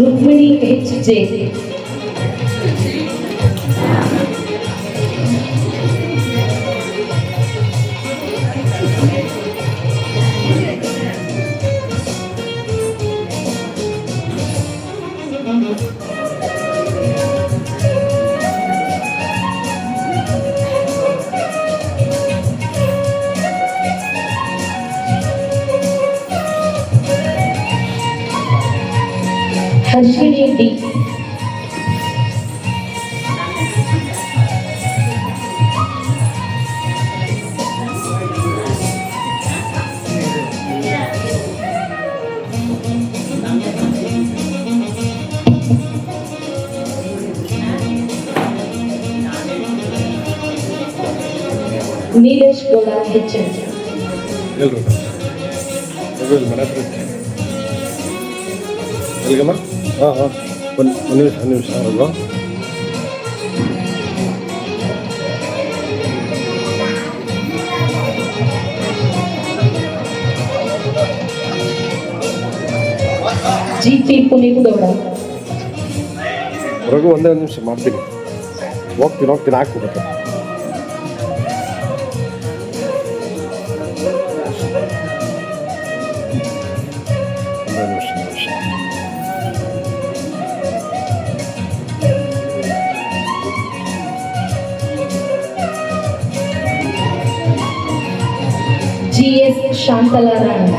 Rukmini HJ. Harshini D. Neelesh Gowda HM. ಎಲ್ರು ಮನೆ ಹತ್ರ ಎಲ್ಲಿಗಮ್ಮ? ಹಾಂ ಒಂದು ನಿಮಿಷ ಅಲ್ವಾ? ಜಿ.ಪಿ. ಪುನೀತ್ ಗೌಡ. ಹೊರಗು ಒಂದೇ ಒಂದು ನಿಮಿಷ ಮಾಡ್ತೀನಿ, ಹೋಗ್ತೀನಿ ಹಾಕ್ಬಿಡುತ್ತೆ. ಜಿ.ಎಸ್. ಶಾಂತಲಾರಾಯಣ.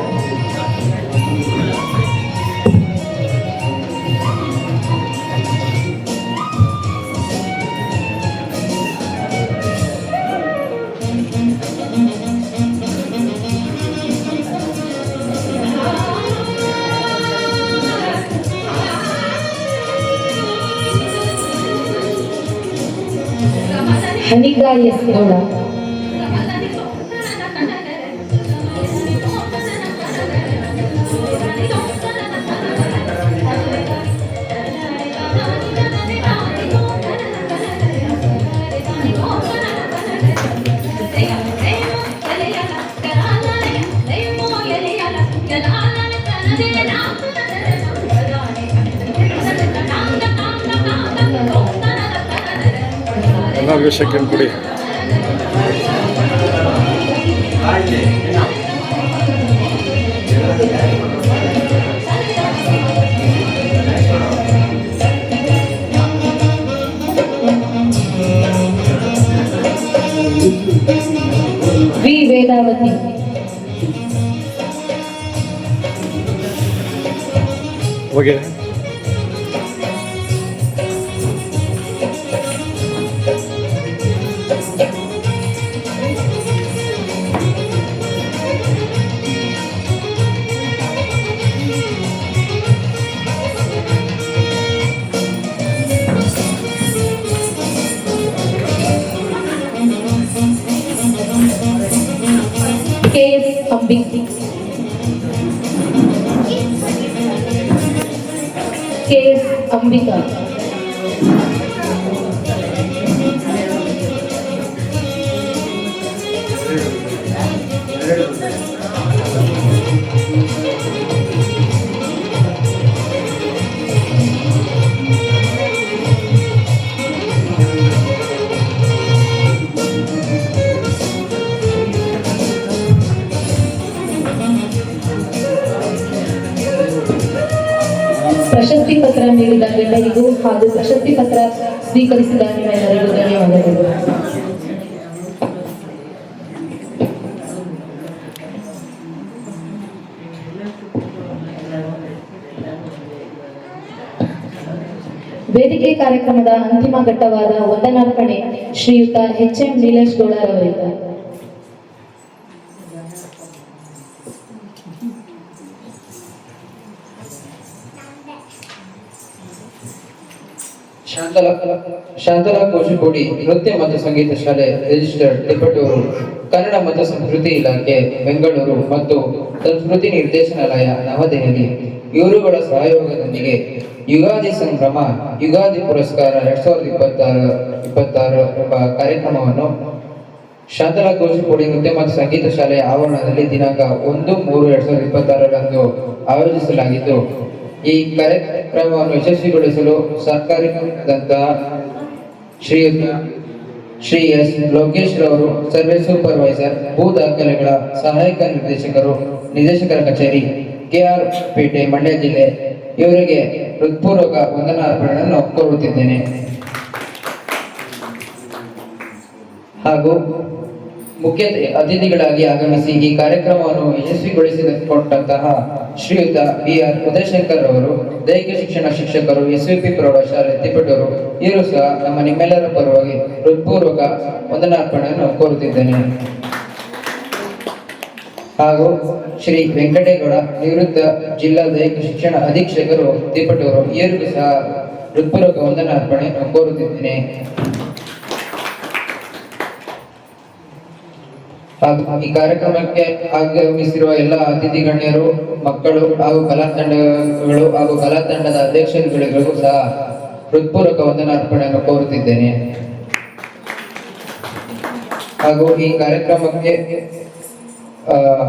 ಅನಿಕಾ ಎಸ್ ಗೌಡ, ಎಲ್ಲರಿಗೂ ಸೆಕೆಂಡ್ ಕೊಡಿ. V Vedavathi, okay. K S Ambika, K S Ambika, ಪ್ರಶಸ್ತಿ ಪತ್ರ ನೀಡಿದ ಎಲ್ಲರಿಗೂ ಹಾಗೂ ಪ್ರಶಸ್ತಿ ಪತ್ರ ಸ್ವೀಕರಿಸಿದ ನಿಮ್ಮೆಲ್ಲರಿಗೂ ಧನ್ಯವಾದಗಳು. ವೇದಿಕೆ ಕಾರ್ಯಕ್ರಮದ ಅಂತಿಮ ಘಟ್ಟವಾದ ವಂದನಾರ್ಪಣೆ ಶ್ರೀಯುತ ಎಚ್.ಎಂ. ನೀಲೇಶ್ ಗೌಡರವರಿಂದ. ಶಾಂತಲಾ ಕೋಶಿಕೋಡಿ ನೃತ್ಯ ಮತ್ತು ಸಂಗೀತ ಶಾಲೆ ರಿಜಿಸ್ಟರ್ಡ್ ತಿಪಟೂರು, ಕನ್ನಡ ಮತ್ತು ಸಂಸ್ಕೃತಿ ಇಲಾಖೆ ಬೆಂಗಳೂರು ಮತ್ತು ಸಂಸ್ಕೃತಿ ನಿರ್ದೇಶನಾಲಯ ನವದೆಹಲಿ ಇವರುಗಳ ಸಹಯೋಗದೊಂದಿಗೆ ಯುಗಾದಿ ಸಂಭ್ರಮ ಯುಗಾದಿ ಪುರಸ್ಕಾರ 2026 ಎಂಬ ಕಾರ್ಯಕ್ರಮವನ್ನು ಶಾಂತಲಾ ಕೋಶಿಕೋಡಿ ನೃತ್ಯ ಮತ್ತು ಸಂಗೀತ ಶಾಲೆಯ ಆವರಣದಲ್ಲಿ ದಿನಾಂಕ 1/3/2026 ಆಯೋಜಿಸಲಾಗಿದ್ದು, ಈ ಕಾರ್ಯಕ್ರಮವನ್ನು ಯಶಸ್ವಿಗೊಳಿಸಲು ಸಹಕರಿಸಿದಂತಹ ಶ್ರೀ ಎಸ್ ಲೋಕೇಶ್ ರವರು, ಸರ್ವೆ ಸೂಪರ್ವೈಸರ್, ಭೂ ದಾಖಲೆಗಳ ಸಹಾಯಕ ನಿರ್ದೇಶಕರ ಕಚೇರಿ, ಕೆಆರ್ ಪೇಟೆ, ಮಂಡ್ಯ ಜಿಲ್ಲೆ ಇವರಿಗೆ ಹೃತ್ಪೂರ್ವಕ ವಂದನಾರ್ಪಣೆಯನ್ನು ಕೋರುತ್ತಿದ್ದೇನೆ. ಹಾಗೂ ಮುಖ್ಯ ಅತಿಥಿಗಳಾಗಿ ಆಗಮಿಸಿ ಈ ಕಾರ್ಯಕ್ರಮವನ್ನು ಯಶಸ್ವಿಗೊಳಿಸಿಕೊಟ್ಟಂತಹ ಶ್ರೀಯುತ ಬಿ.ಆರ್. ಉದಯಶಂಕರ್ ಅವರು, ದೈಹಿಕ ಶಿಕ್ಷಣ ಶಿಕ್ಷಕರು, ಎಸ್ವಿಪಿ ಪ್ರೌಢಶಾಲೆ ತಿಪಟೂರು, ಇವರು ಸಹ ನಿಮ್ಮೆಲ್ಲರ ಪರವಾಗಿ ಹೃತ್ಪೂರ್ವಕ ವಂದನಾರ್ಪಣೆಯನ್ನು ಕೋರುತ್ತಿದ್ದೇನೆ. ಹಾಗೂ ಶ್ರೀ ವೆಂಕಟೇಗೌಡ, ನಿವೃತ್ತ ಜಿಲ್ಲಾ ದೈಹಿಕ ಶಿಕ್ಷಣ ಅಧೀಕ್ಷಕರು ತಿಪಟೂರು, ಇವರಿಗೂ ಸಹ ಹೃತ್ಪೂರ್ವಕ ವಂದನಾರ್ಪಣೆಯನ್ನು ಕೋರುತ್ತಿದ್ದೇನೆ. ಈ ಕಾರ್ಯಕ್ರಮಕ್ಕೆ ಆಗಮಿಸಿರುವ ಎಲ್ಲ ಅತಿಥಿ ಗಣ್ಯರು, ಮಕ್ಕಳು ಹಾಗೂ ಕಲಾ ತಂಡಗಳು ಹಾಗೂ ಕಲಾ ತಂಡದ ಅಧ್ಯಕ್ಷರುಗಳಿಗೂ ಸಹ ಹೃತ್ಪೂರ್ವಕ ವಂದನಾರ್ಪಣೆಯನ್ನು ಕೋರುತ್ತಿದ್ದೇನೆ. ಹಾಗೂ ಈ ಕಾರ್ಯಕ್ರಮಕ್ಕೆ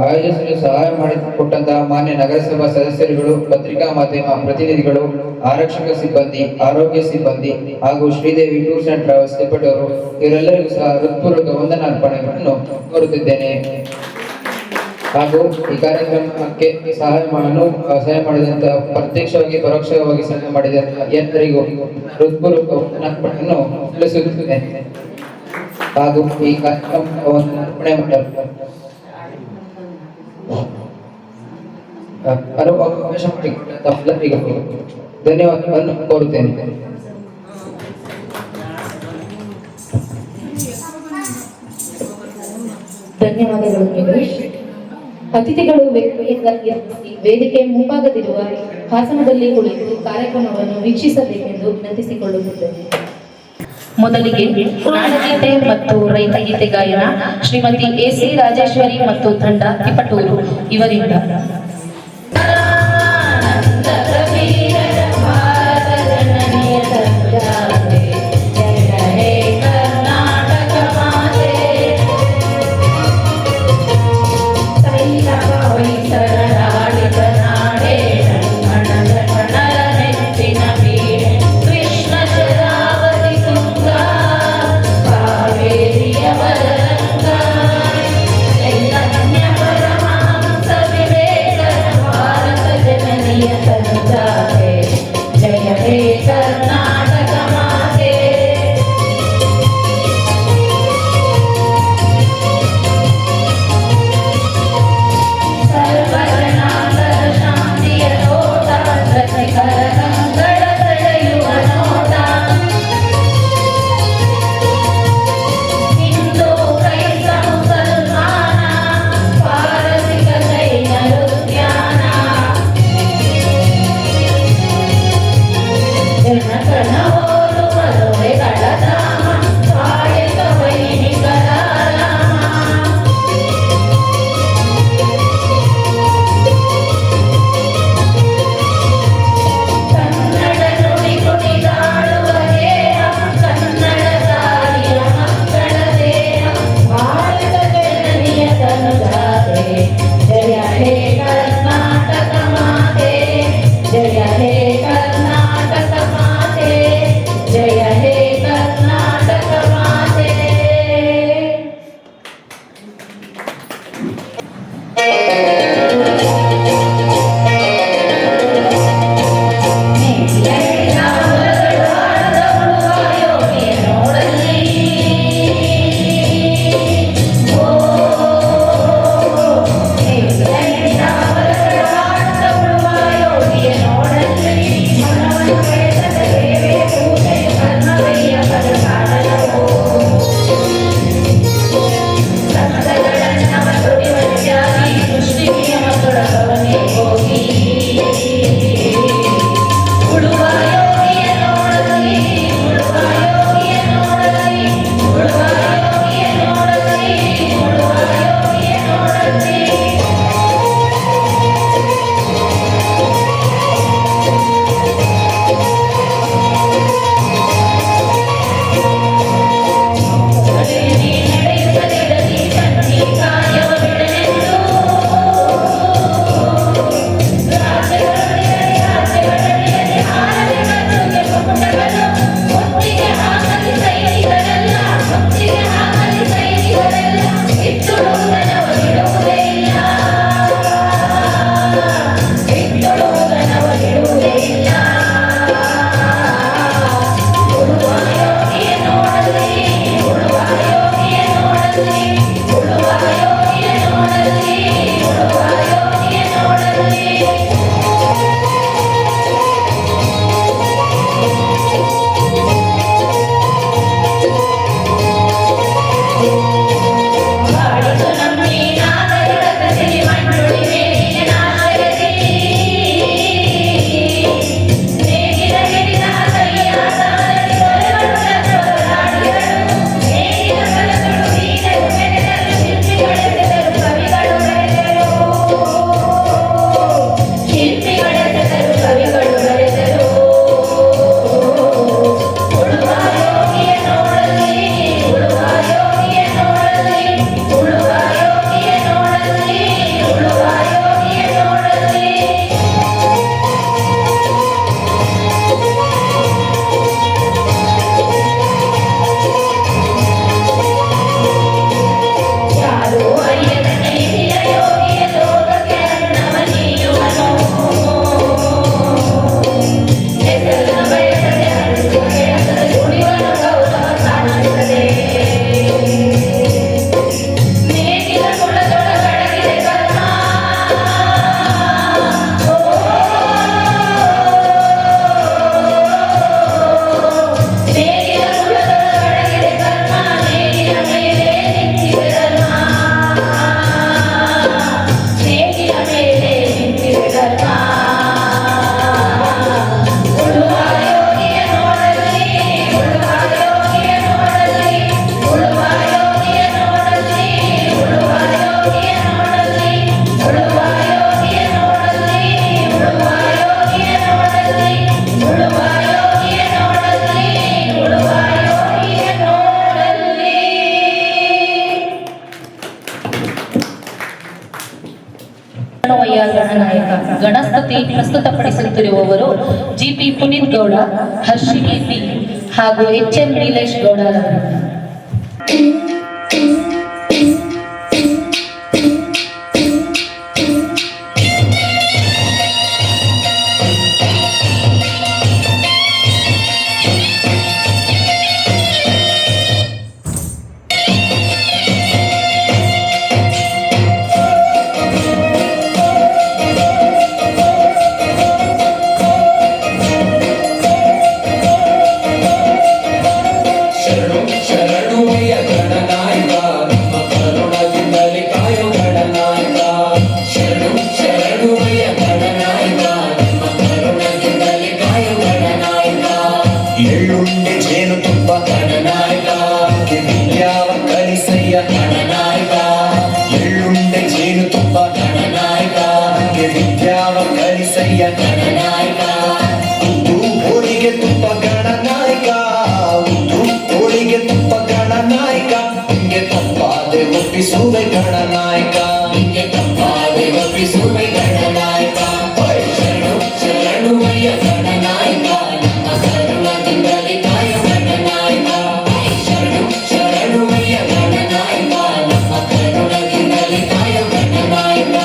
ಆಯೋಜಿಸಲು ಸಹಾಯ ಮಾಡಿಕೊಟ್ಟಂತಹ ಮಾನ್ಯ ನಗರಸಭಾ ಸದಸ್ಯರುಗಳು, ಪತ್ರಿಕಾ ಮಾಧ್ಯಮ ಪ್ರತಿನಿಧಿಗಳು, ಆರಕ್ಷಕ ಸಿಬ್ಬಂದಿ, ಆರೋಗ್ಯ ಸಿಬ್ಬಂದಿ ಹಾಗೂ Sridevi tours and travels Tiptur ಇವರೆಲ್ಲರಿಗೂ ಸಹ ಹೃತ್ಪೂರ್ವಕ ವಂದನಾರ್ಪಣೆಗಳನ್ನು ಕೋರುತ್ತಿದ್ದೇನೆ. ಹಾಗೂ ಈ ಕಾರ್ಯಕ್ರಮಕ್ಕೆ ಸಹಾಯ ಮಾಡಿದಂತಹ, ಪ್ರತ್ಯಕ್ಷವಾಗಿ ಪರೋಕ್ಷವಾಗಿ ಸಹಾಯ ಮಾಡಿದಂತಹ ಎಲ್ಲರಿಗೂ ಹೃತ್ಪೂರ್ವಕ ವಂದನಾರ್ಪಣೆಯನ್ನು ತಿಳಿಸುತ್ತೇನೆ. ಹಾಗೂ ಈ ಕಾರ್ಯಕ್ರಮವನ್ನು ಅರ್ಪಣೆ ಮಾಡಲು ಅವಕಾಶ ಮಾಡಿಕೊಟ್ಟ ಎಲ್ಲರಿಗೂ ಧನ್ಯವಾದಗಳನ್ನು ಕೋರುತ್ತೇನೆ. ಧನ್ಯವಾದಗಳು ನಿಲೇಶ್. ಅತಿಥಿಗಳು ವೇದಿಕೆ ಮುಂಭಾಗದಿರುವ ಹಾಸನದಲ್ಲಿ ಕುಳಿತು ಕಾರ್ಯಕ್ರಮವನ್ನು ವೀಕ್ಷಿಸಬೇಕೆಂದು ವಿನಂತಿಸಿಕೊಳ್ಳುತ್ತಿದ್ದೇನೆ. ಮೊದಲಿಗೆ ನಾಡಗೀತೆ ಮತ್ತು ರೈತಗೀತೆ ಗಾಯನ ಶ್ರೀಮತಿ ಎಸಿ ರಾಜೇಶ್ವರಿ ಮತ್ತು ತಂಡ ತಿಪಟೂರು ಇವರಿಂದ. ಗಣವಯ್ಯ ಗಣನಾಯಕ ಗಣಸ್ತುತಿ ಪ್ರಸ್ತುತಪಡಿಸುತ್ತಿರುವವರು ಜಿಪಿ ಪುನೀತ್ ಗೌಡ, ಹರ್ಷಿನಿ ಪಿ ಹಾಗೂ ಎಚ್ಎಂ ನೀಲೇಶ್ ಗೌಡ. ಎಳ್ಳುಂಡೆ ಜೇನುತುಪ್ಪ ಗಣನಾಯಕ ವಿದ್ಯಾವ ಕಲಿಸಯ್ಯ ಗಣನಾಯಕ ಎಳ್ಳುಂಡೆ ಜೇನುತುಪ್ಪ ಗಣನಾಯಕ ವಿದ್ಯಾವ ಕಲಿಸಯ್ಯ ಗಣನಾಯಕ ಉದ್ದು ಹೋಳಿಗೆ ತುಪ್ಪ ಗಣನಾಯಕ ಉದ್ದು ಹೋಳಿಗೆ ತುಪ್ಪ ಗಣನಾಯಕ ಹಿಂಗೆ ತಪ್ಪಾದೆ ಒಪ್ಪಿಸುವೆ ಗಣನಾಯಕ ಹಿಂಗೆ ತಪ್ಪಾದೆ ಒಪ್ಪಿಸುವೆ ಗಣನಾಯಕ ಶರಣು ಶರಣುವಯ್ಯ ಗಣನಾಯಕ ನಮ್ಮ ಕರುಣದಿಂದಲೇ ಕಾಯ ಗಣನಾಯಕ ಶರಣು ಶರಣುವಯ್ಯ ಗಣನಾಯಕ ನಮ್ಮ ಕರುಣದಿಂದಲೇ ಕಾಯ ಗಣನಾಯಕ.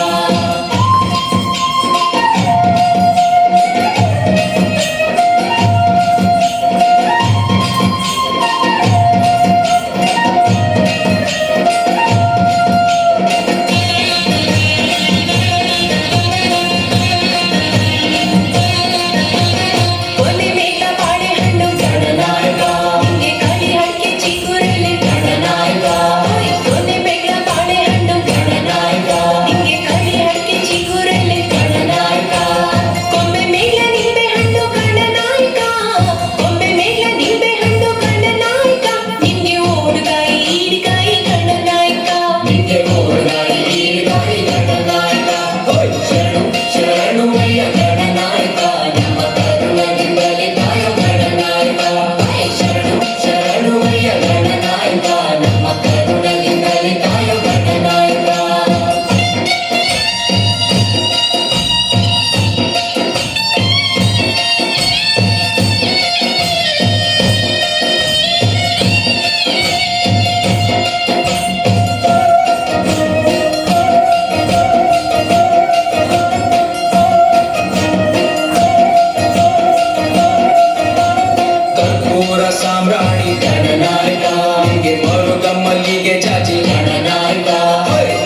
ಸಾಮ್ರಾಣಿ ಗಣನಾಯಕ ಹಿಂಗೆ ಮರುಗ ಮಲ್ಲಿಗೆ ಜಾಜಿ ಗಣನಾಯಕ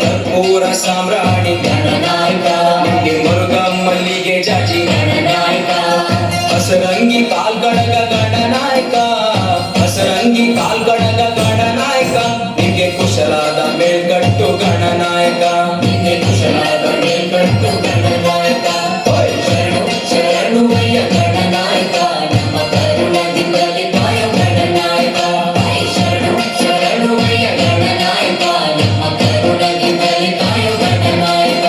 ಕರ್ಪೂರ ಸಾಮ್ರಾಣಿ ಗಣನಾಯಕ ಹಿಂಗೆ ಮರುಗ ಮಲ್ಲಿಗೆ ಜಾಜಿ ಗಣನಾಯಕ ಹಸರಂಗಿ ಕಾಲ್ಗಡಗ ಗಣನಾಯಕ ಹಸರಂಗಿ ಕಾಲ್ಗಡಗ ಗಣನಾಯಕ ನಿಂಗೆ ಕುಶಲಾದ ಮೇಲ್ಗಟ್ಟು ಗಣನಾಯಕ ನಿಂಗೆ ಕುಶಲಾದ ಮೇಲ್ಗಟ್ಟು ಗಣನಾಯಕ ಶರಣು ಶರಣುವಯ್ಯ ಗಣನಾಯಕ ನಮ್ಮ ಕರುಣದಿಂದಲೇ ಕಾಯ ಗಣನಾಯಕ ಶರಣು ಶರಣುವಯ್ಯ ಗಣನಾಯಕ ನಮ್ಮ ಕರುಣದಿಂದಲೇ ಕಾಯ ಗಣನಾಯಕ.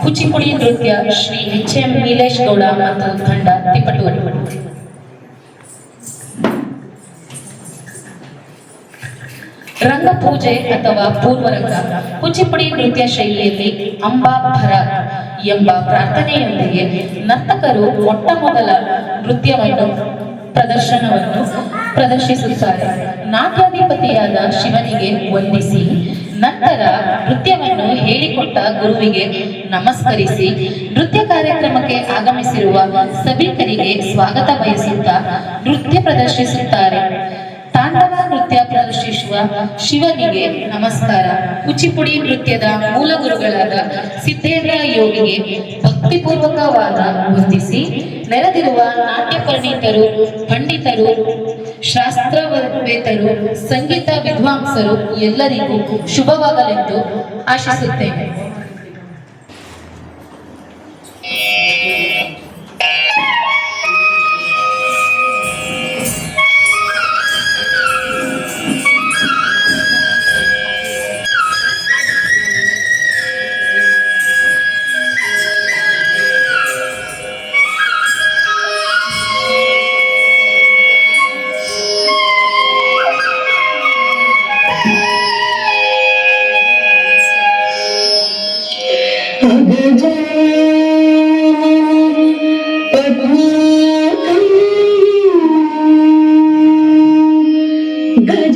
ಕೂಚಿಪುಡಿ ನೃತ್ಯ ಶ್ರೀ ಎಚ್.ಎಂ. ನೀಲೇಶ್ ಗೌಡ ಮತ್ತು ತಂಡ ತಿಪಟೂರು. ರಂಗಪೂಜೆ ಅಥವಾ ಪೂರ್ವರಂಗ ಕೂಚಿಪುಡಿ ನೃತ್ಯ ಶೈಲಿಯಲ್ಲಿ ಅಂಬಾಭರ ಎಂಬ ಪ್ರಾರ್ಥನೆಯೊಂದಿಗೆ ನರ್ತಕರು ಮೊಟ್ಟ ಮೊದಲ ನೃತ್ಯವನ್ನು ಪ್ರದರ್ಶಿಸುತ್ತಾರೆ. ನಾಟ್ಯಾಧಿಪತಿಯಾದ ಶಿವನಿಗೆ ವಂದಿಸಿ ನಂತರ ನೃತ್ಯವನ್ನು ಹೇಳಿಕೊಟ್ಟ ಗುರುವಿಗೆ ನಮಸ್ಕರಿಸಿ ನೃತ್ಯ ಕಾರ್ಯಕ್ರಮಕ್ಕೆ ಆಗಮಿಸಿರುವ ಸಭಿಕರಿಗೆ ಸ್ವಾಗತ ಬಯಸುತ್ತಾ ನೃತ್ಯ ಪ್ರದರ್ಶಿಸುತ್ತಾರೆ. ತಾಂಡವ ನೃತ್ಯ ಪ್ರದರ್ಶಿಸುವ ಶಿವನಿಗೆ ನಮಸ್ಕಾರ. ಕೂಚಿಪುಡಿ ನೃತ್ಯದ ಮೂಲ ಗುರುಗಳಾದ ಸಿದ್ದೇಂದ್ರ ಯೋಗಿಗೆ ಭಕ್ತಿಪೂರ್ವಕವಾದ ವಂದಿಸಿ ನೆರೆದಿರುವ ನಾಟ್ಯ ಪಂಡಿತರು ಶಾಸ್ತ್ರವೇತ್ತರು ಸಂಗೀತ ವಿದ್ವಾಂಸರು ಎಲ್ಲರಿಗೂ ಶುಭವಾಗಲೆಂದು ಆಶಿಸುತ್ತೇನೆ.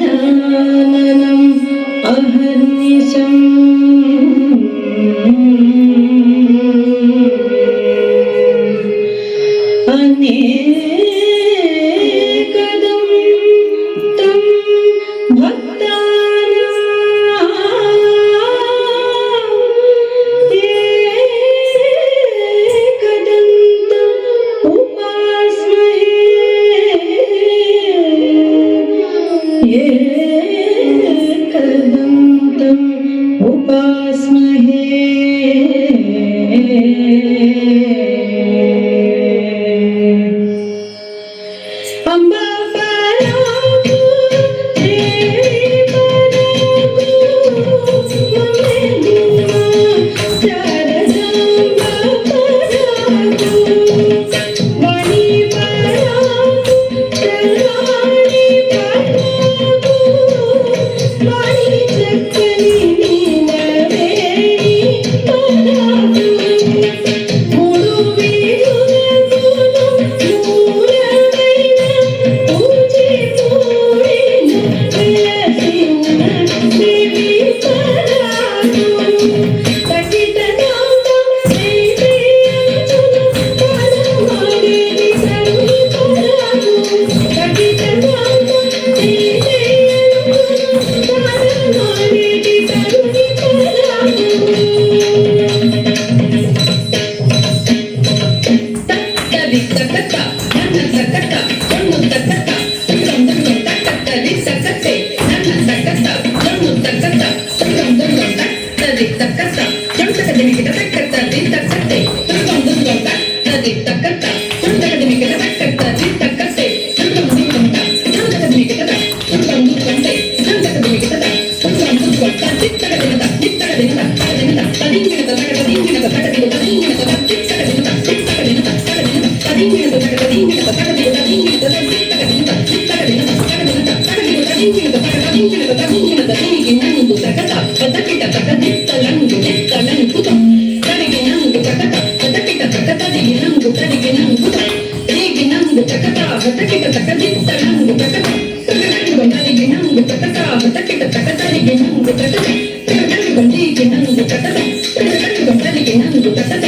गजाननम् अहर्निशम् अनेकदं तं भक्तानाम् एकदन्तम् उपास्महे एकदन्तम् उपास्महे अम्बा परागु देवी परागु ममेलुमा शारदाम्बा परागु वाणी परागु कल्याणी परागु वाणी चक्कनी नीलवेणी परागु मूडु वीरुलकुनु मूलवैन ಕೂಚಿಪುಡಿನ ಬೆಳಸಿನ ದೇವಿ ಪರಾಗು ಪಠಿತನಾದ ದೇವಿಯಂಚುನು ಪಾದ ಮಾಡಿರಿ ಕರುಣಿ ಪರಾಗು ಪಠಿತನಾದ ದೇವಿಯಂಚುನು ಪಾದ ಮಾಡಿರಿ ಕರುಣಿ ಪರಾಗು ತಕ್ಕದಿ ತಕ್ಕತ್ತ ನನ್ನ ತಕ್ಕತ್ತ ಒಂದು ತಕ್ಕತ್ತ ಒಂದೊಂದು ತಕ್ಕತ್ತದಿ ತಕ್ಕತ್ತೆ ನನ್ನ ತಕ್ಕತ್ತ ಒಂದು ತಕ್ಕತ್ತ ಒಂದೊಂದು ತಕ್ಕತ್ತದಿ ತಕ್ಕತ್ತ ಚೊಂಟಕದಿ ಮಿಗಿದ ತಕ್ಕತ್ತದಿ ತಕ್ಕತ್ತೆ ಒಂದೊಂದು ತಕ್ಕತ್ತದಿ ತಕ್ಕತ್ತ ಚೊಂಟಕದಿ ಮಿಗಿದ ತಕ್ಕತ್ತದಿ ತಕ್ಕತ್ತೆ ಒಂದೊಂದು ಚೊಂಟಕದಿ ಮಿಗಿದ ಒಂದೊಂದು ಕೊಂಟೆ ಚೊಂಟಕದಿ ಮಿಗಿದ ಒಂದೊಂದು ಕೊಟ್ಟ ಚಿತ್ತಗದಿನದ ಚಿತ್ತಗದಿನದ ಅದರಿಂದ ತದಿಂಗಿನದ ತಗದಿಂಗಿನದ ತಗದಿನ ತದಿಂಗಿನದ ಚಿತ್ತಗದಿನದ ಚಿತ್ತಗದಿನದ ತಗದಿನದ ತದಿಂಗಿನದ ತಗದಿಂಗಿನದ ತಗದಿನ ತದಿಂಗಿನದ ಚಿತ್ತಗದಿನದ ಚಿತ್ತಗದಿನದ ತಗದಿನದ ತಗದಿನ ತದಿಂಗಿನದ ತಗದಿಂಗಿನದ ತದಿಂಗಿನದ ಹೀಗೆ ನಂದು ತಗದ ಪದಕಿಟ ತಗದಿತ್ತಲಂದು ನಿತ್ತಲಂಕುತ ತರಿಗೆ ನಂದು ತಗದ ಪದಕಿಟ ತಗದರಿಗೆ ನಂದು ತರಿಗೆ ನಂಕುತ ಹೀಗೆ ನಂದು ತಗದ ಪದಕಿಟ ತಗದಿತ್ತಲಂದು ತಗದ ತರಿಗೆ ನಂದು ತಗದ ಪದಕಿಟ ತಗದರಿಗೆ ನಂದು ತಗದ ಗೊಂದಿಗೆ ನಂದು ತಗದ ಗೊಂದರಿಗೆ ನಂದು ತಗದ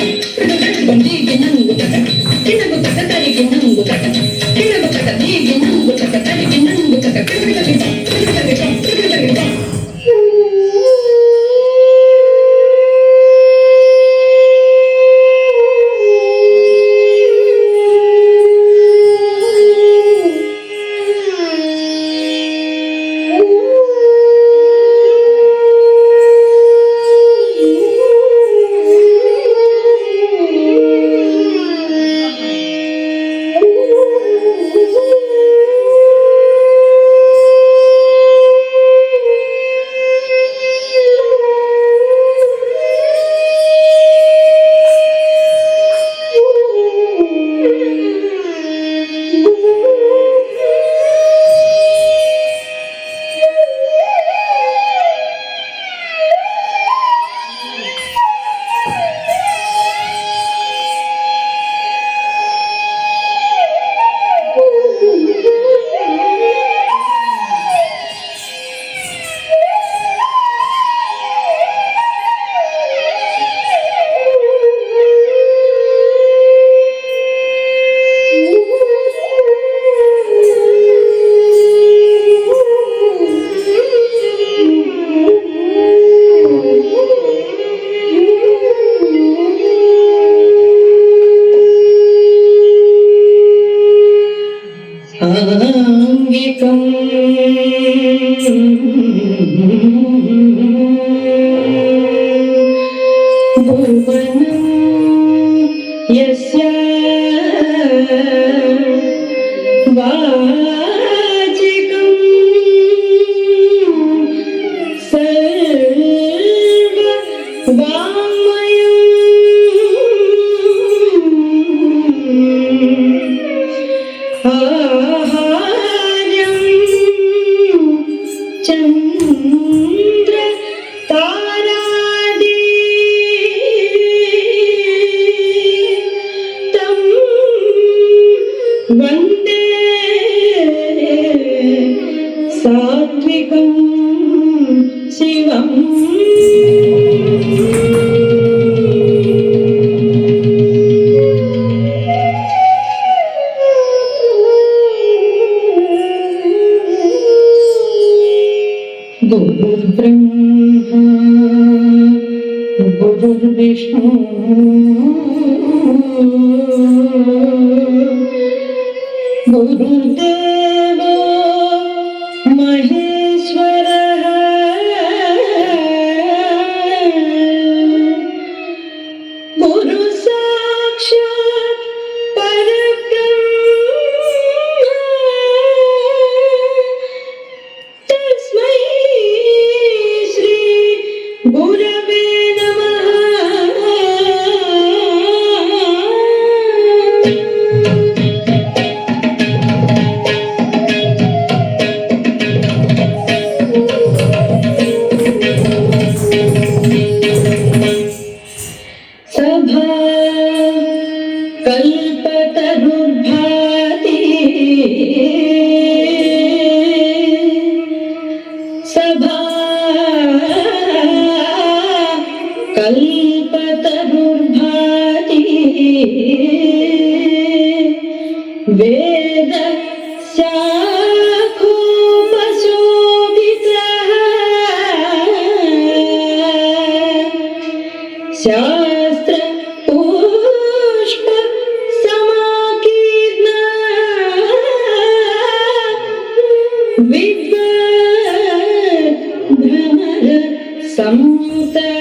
ಗೊಂದಿಗೆ ನಂದು ತಗದ ಕಿಣಗು ತಗದರಿಗೆ ನಂದು ತಗದ ಕಿಣಗು ತಗದಿಗೆ ನಂದು ತಗದರಿಗೆ ನಂದು ತಗದ साङ्गिकम् भुवनं यस्य वाचिकं सर्ववाङ्मयम् आहार्यं चन्द्र तारादि तं वन्दे सात्विकं शिवम् गुरुर्ब्रह्मा गुरुर्विष्णु गुरुर्देवो महेश्वरः गुरु साक्षात् परब्रह्म तस्मै श्री गुरवे नमः। सभा कल्पतरुर्भाति सभा कल्पतरुर्भाति वेद शाखोपशोभितः शास्त्र पुष्प समाकीर्ण विद्वत् भ्रमर संयुतः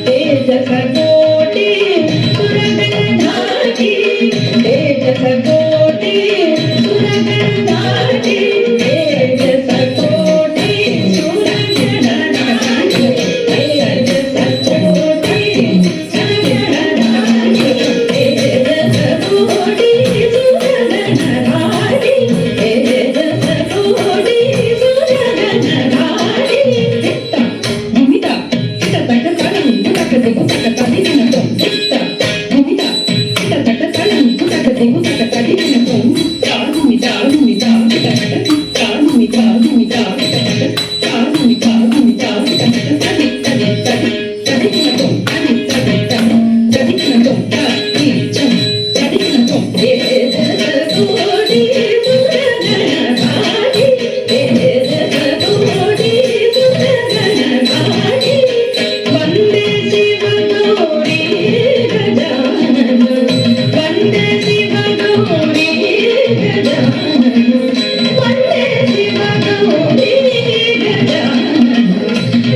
ತೇಜಸ ಕೋಟಿ ಸುರಗಣ ದಾಟಿ ತೇಜಸ ಕೋಟಿ ಸುರಗಣ ದಾಟಿ ತೇಜಸ ಕೋಟಿ ಸುರಗಣ ದಾಟಿ ತೇಜಸ ಕೋಟಿ ಸುರಗಣ ದಾಟಿ ತೇಜಸ ಕೋಟಿ ಸುರಗಣ ದಾಟಿ ತೇಜಸ ಕೋಟಿ ಸುರಗಣ ದಾಟಿ ಭೂಮಿತ ತಕ್ಕ ತಾಳಂ ತಕ್ಕದಿಗು ತಕ್ಕ ತದಿನಕಂ ಭೂಮಿತ ತಕ್ಕ ತಾಳಂ ತಕ್ಕದಿಗು ತಕ್ಕ ತದಿನಕಂ ತಾಳುಮಿತ ತಾಳುಮಿತ ತಾಳುಮಿತ ತಾಳುಮಿತ ತಾಳುಮಿತ ತಾಳುಮಿತ ತದಿ ತದಿ ತದಿ ತದಿನಕಂ ತದಿ ತದಿ ತದಿ ತದಿನಕಂ ತದಿ ಚಂ ತದಿನಕಂ ತೇಜಸ ಕೋಟಿ ಸುರಗಣ ದಾಟಿ ತೇಜಸ ಕೋಟಿ ಸುರಗಣ ದಾಟಿ ವಂದೇ ಶಿವ ಗೌರಿ ಗಜಾನನ ವಂದೇ ಶಿವ ಗೌರಿ ಗಜಾನನ ವಂದೇ ಶಿವ ಗೌರಿ ಗಜಾನನ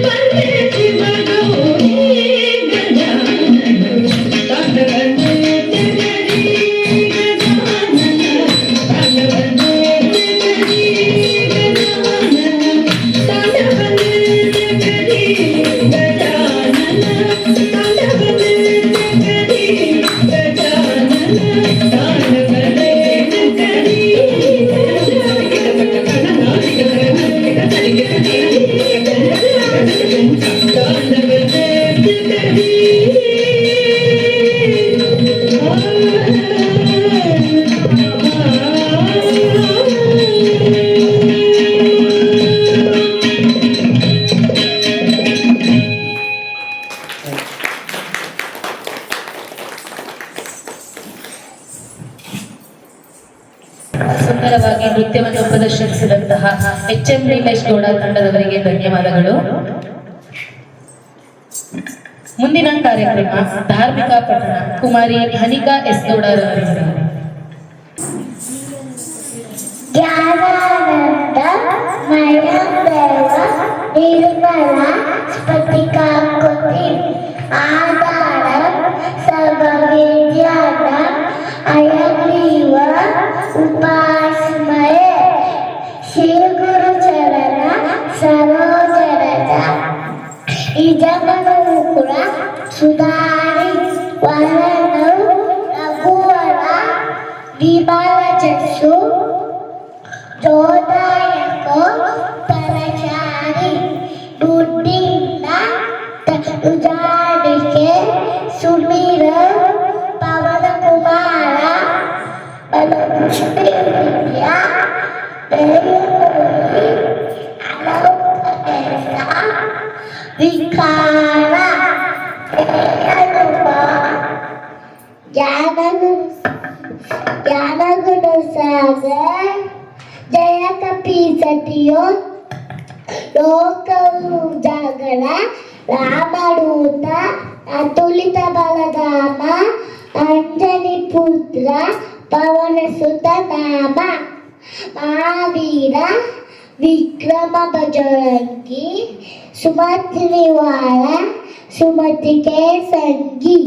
ವಂದೇ ಶಿವ ಗೌರಿ ಗಜಾನನ ತಾಂಡವನ್ನೇ ತೆಗರಿ ಗಜಾನನ ತಾಂಡವನ್ನೇ ತೆಗರಿ ಗಜಾನನ ತಾಂಡವನ್ನೇ ತೆಗರಿ ಗಜಾನನ ತಾಂಡವನ್ನೇ ತೆಗರಿ ಗಜಾನನ ತಾಂಡವನ್ನೇ ತೆಗರಿ ಸುಂದರವಾಗಿ ನೃತ್ಯವನ್ನು ಪ್ರದರ್ಶಿಸಿದಂತಹ HM ನಿಲೇಶ್ ಗೌಡ ತಂಡದವರಿಗೆ ಧನ್ಯವಾದಗಳು. ಮುಂದಿನ ಕಾರ್ಯಕ್ರಮ ಧಾರ್ಮಿಕ ಪಠಣ ಕುಮಾರಿ ಹನಿಕಾ ಎಸ್ ಗೌಡರವರಿಂದ. ಜ್ಞಾನಾನಂದ ಮಯದೇವ ನಿರ್ಮಲ ಸ್ಫಟಿಕಾಕೃತಿ ಆಧಾರ ಸರ್ವವಿದ್ಯಾನ ಅಯಗ್ರೀವ ಉಪಾಸ್ಮಯೇ ಶ್ರೀ ಗುರು ಚರಣ ಸರೋಜರದ ನಿಜಮನೂಪುರ ಸುಧಾರಿ ವರನವು ರಘುವರ ವಿಮಲ ಜಸ್ಸು ಜೋದಾಯಕ ಪರಚಾರಿ ದುಡ್ಡಿಂದ ಉಜಾಡಿಕೆ ಸುಮೀರ ಪವನ ಕುಮಾರ ಬಲಪುಷ್ಪಿ ವಿದ್ಯ ಬೆಳೆಯೂರಿ ಅಲೌಕೇಶ ವಿಕಾರ ಜ್ಞಾನಗುಣ ಸಾಗರ್ ಜಯ ಕಪಿ ಸತಿಯೋ ಲೋಕವು ಜಾಗರ ರಾಮದೂತ ಅತುಲಿತ ಬಲಧಾಮ ಅಂಜನಿ ಪುತ್ರ ಪವನ ಸುತ ನಾಮ ಮಹಾವೀರ ವಿಕ್ರಮ ಬಜರಂಗಿ ಸುಮತಿ ನಿವಾರ ಸುಮತಿಗೆ ಸಂಗಿ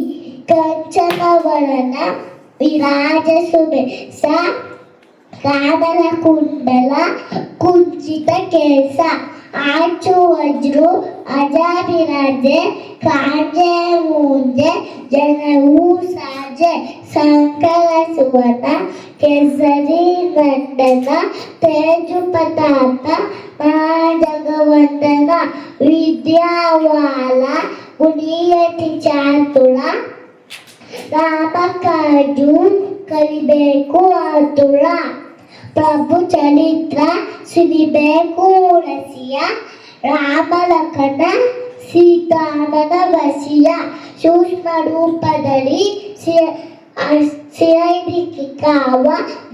ಕಂಚನ ವರ್ಣ ವಿರಾಜ ಸುಬೇಸ ಕಾದಲ ಕುಂಡಲ ಕುಂಚಿತ ಕೇಸ ಆಚು ವಜ್ರು ಅಜಾಭಿರಾಜೆ ಕಾಂಜೆ ಮೂಂಜೆ ಜನವೂ ಸಾಜೆ ಸಂಕಲ ಸುವನ ಕೇಸರಿ ನಂದನ ತೇಜು ಪತಾತ ಮಹಾಜಗವಂದನ ವಿದ್ಯಾವಾಲ ಗುಣಿಯತಿ ಚಾತುಳ ರಾಮ ಕಾಜು ಕಲಿಬೇಕು ಆತುಳ ಪ್ರಭು ಚರಿತ್ರ ಸುರಿಬೇಕು ರಸಿಯ ರಾಮ ಲಖನ ಸೀತಾಮನ ವಸಿಯ ಸೂಕ್ಷ್ಮ ರೂಪದಲ್ಲಿ ಸಿಐಡಿಕಿಕಾವ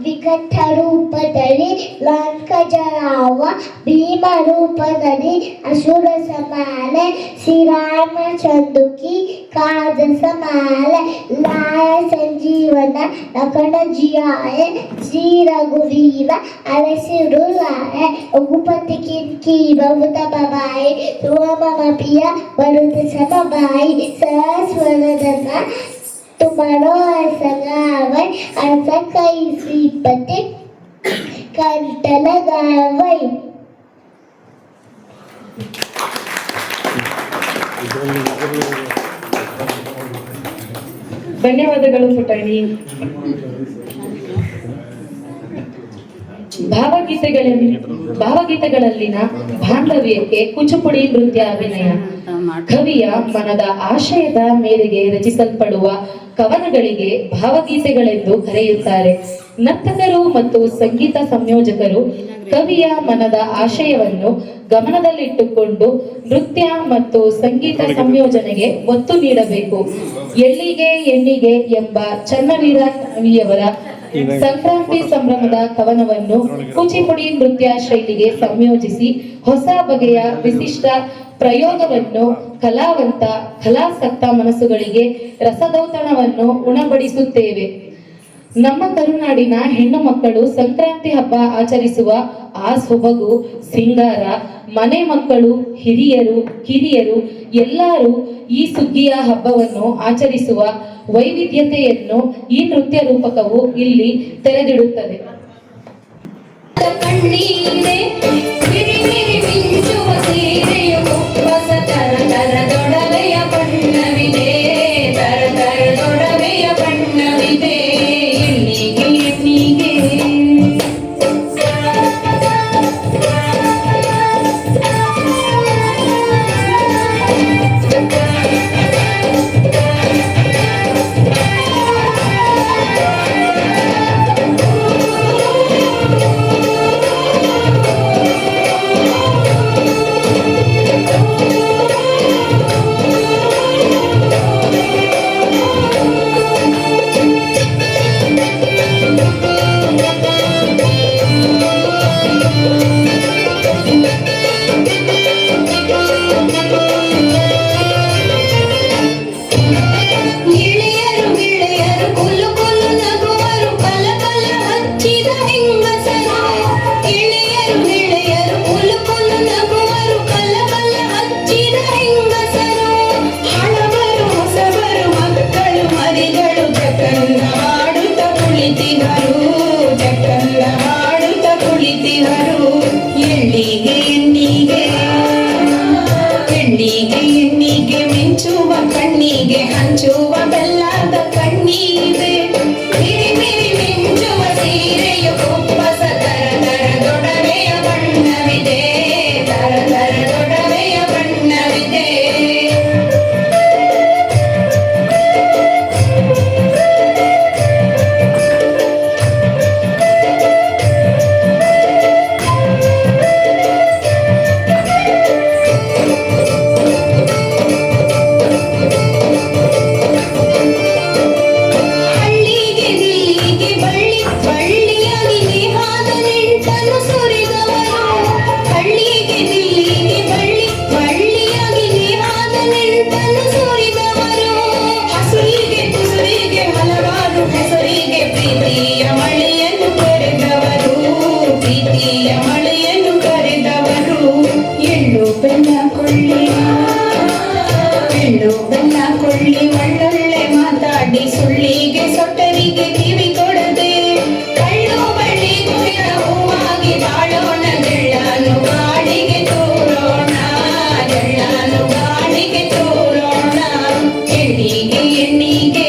ವಿಕಟ ರೂಪದಲ್ಲಿ ಲಂಕಜರಾವ ಭೀಮ ರೂಪದಲ್ಲಿ ಅಸುರ ಸಮಾಲೆ ಶ್ರೀರಾಮ ಚಂದುಕಿ ಕಾದ ಸಮಾಲೆ ಲಾಯ ಸಂಜೀವ जीवन लखन जियाए श्री रघुवीर अरसिरुलाए रघुपति की बहुत बबाई तुम पिया बरुद समबाई सरस्वरदना तुम्हारो संगावै अर्थ कई श्रीपति कंटल गावै। ಧನ್ಯವಾದಗಳು ಪುಟಾಣಿ. ಭಾವಗೀತೆಗಳಲ್ಲಿನ ಬಾಂಧವ್ಯಕ್ಕೆ ಕುಚುಪುಡಿ ನೃತ್ಯ ಅಭಿನಯ. ಕವಿಯ ಮನದ ಆಶಯದ ಮೇರೆಗೆ ರಚಿಸಲ್ಪಡುವ ಕವನಗಳಿಗೆ ಭಾವಗೀತೆಗಳೆಂದು ಕರೆಯುತ್ತಾರೆ. ನರ್ತಕರು ಮತ್ತು ಸಂಗೀತ ಸಂಯೋಜಕರು ಕವಿಯ ಮನದ ಆಶಯವನ್ನು ಗಮನದಲ್ಲಿಟ್ಟುಕೊಂಡು ನೃತ್ಯ ಮತ್ತು ಸಂಗೀತ ಸಂಯೋಜನೆಗೆ ಒತ್ತು ನೀಡಬೇಕು. ಎಳ್ಳಿಗೆ ಎಣ್ಣಿಗೆ ಎಂಬ ಚನ್ನವೀರ ಕವಿಯವರ ಸಂಕ್ರಾಂತಿ ಸಂಭ್ರಮದ ಕವನವನ್ನು ಕೂಚಿಪುಡಿ ನೃತ್ಯ ಶೈಲಿಗೆ ಸಂಯೋಜಿಸಿ ಹೊಸ ಬಗೆಯ ವಿಶಿಷ್ಟ ಪ್ರಯೋಗವನ್ನು ಕಲಾಸಕ್ತ ಮನಸ್ಸುಗಳಿಗೆ ರಸದೌತಣವನ್ನು ಉಣಬಡಿಸುತ್ತೇವೆ. ನಮ್ಮ ಕರುನಾಡಿನ ಹೆಣ್ಣು ಮಕ್ಕಳು ಸಂಕ್ರಾಂತಿ ಹಬ್ಬ ಆಚರಿಸುವ ಆ ಸೊಬಗು, ಸಿಂಗಾರ, ಮನೆ ಮಕ್ಕಳು, ಕಿರಿಯರು ಎಲ್ಲರೂ ಈ ಸುಗ್ಗಿಯ ಹಬ್ಬವನ್ನು ಆಚರಿಸುವ ವೈವಿಧ್ಯತೆಯನ್ನು ಈ ನೃತ್ಯ ರೂಪಕವು ಇಲ್ಲಿ ತೆರೆದಿಡುತ್ತದೆ. ಕಣ್ಣೀರೆ ಬಿರಿ ಬಿರಿ ಮಿಂಚುವ ಸೀರೆಯು ಹೊಸ ತರದೊಡವೆಯ ಬಣ್ಣವಿದೆ, ತರದೊಡವೆಯ ಬಣ್ಣವಿದೆ. ಎಣ್ಣಿಗೆ ಎಣ್ಣಿಗೆ ಎಣ್ಣಿಗೆ ಮಿಂಚುವ ಕಣ್ಣಿಗೆ ಹಂಚುವ ಬೆಲ್ಲದ ಕಣ್ಣೀರೆ, ಬಿರಿ ಬಿರಿ ಮಿಂಚುವ ಸೀರೆಯು ಹೊಸ ತರದೊಡವೆಯ ಬಣ್ಣವಿದೆ, ತರದೊಡವೆಯ ಬಣ್ಣವಿದೆ. ಒಳ್ಳೊಳ್ಳೆ ಮಾತಾಡಿ ಸುಳ್ಳಿಗೆ ಸೊಟ್ಟರಿಗೆ ಕಿವಿ ಕೊಡದೆ, ಕಳ್ಳು ಬಳ್ಳಿ ಕುರಿಯ ಹೂವಾಗಿ ಬಾಳೋಣ, ಜಳ್ಳಾನು ಗಾಳಿಗೆ ತೂರೋಣ, ಜಳ್ಳಾನು ಗಾಳಿಗೆ ತೂರೋಣ. ಎಣ್ಣಿಗೆ ಎಣ್ಣಿಗೆ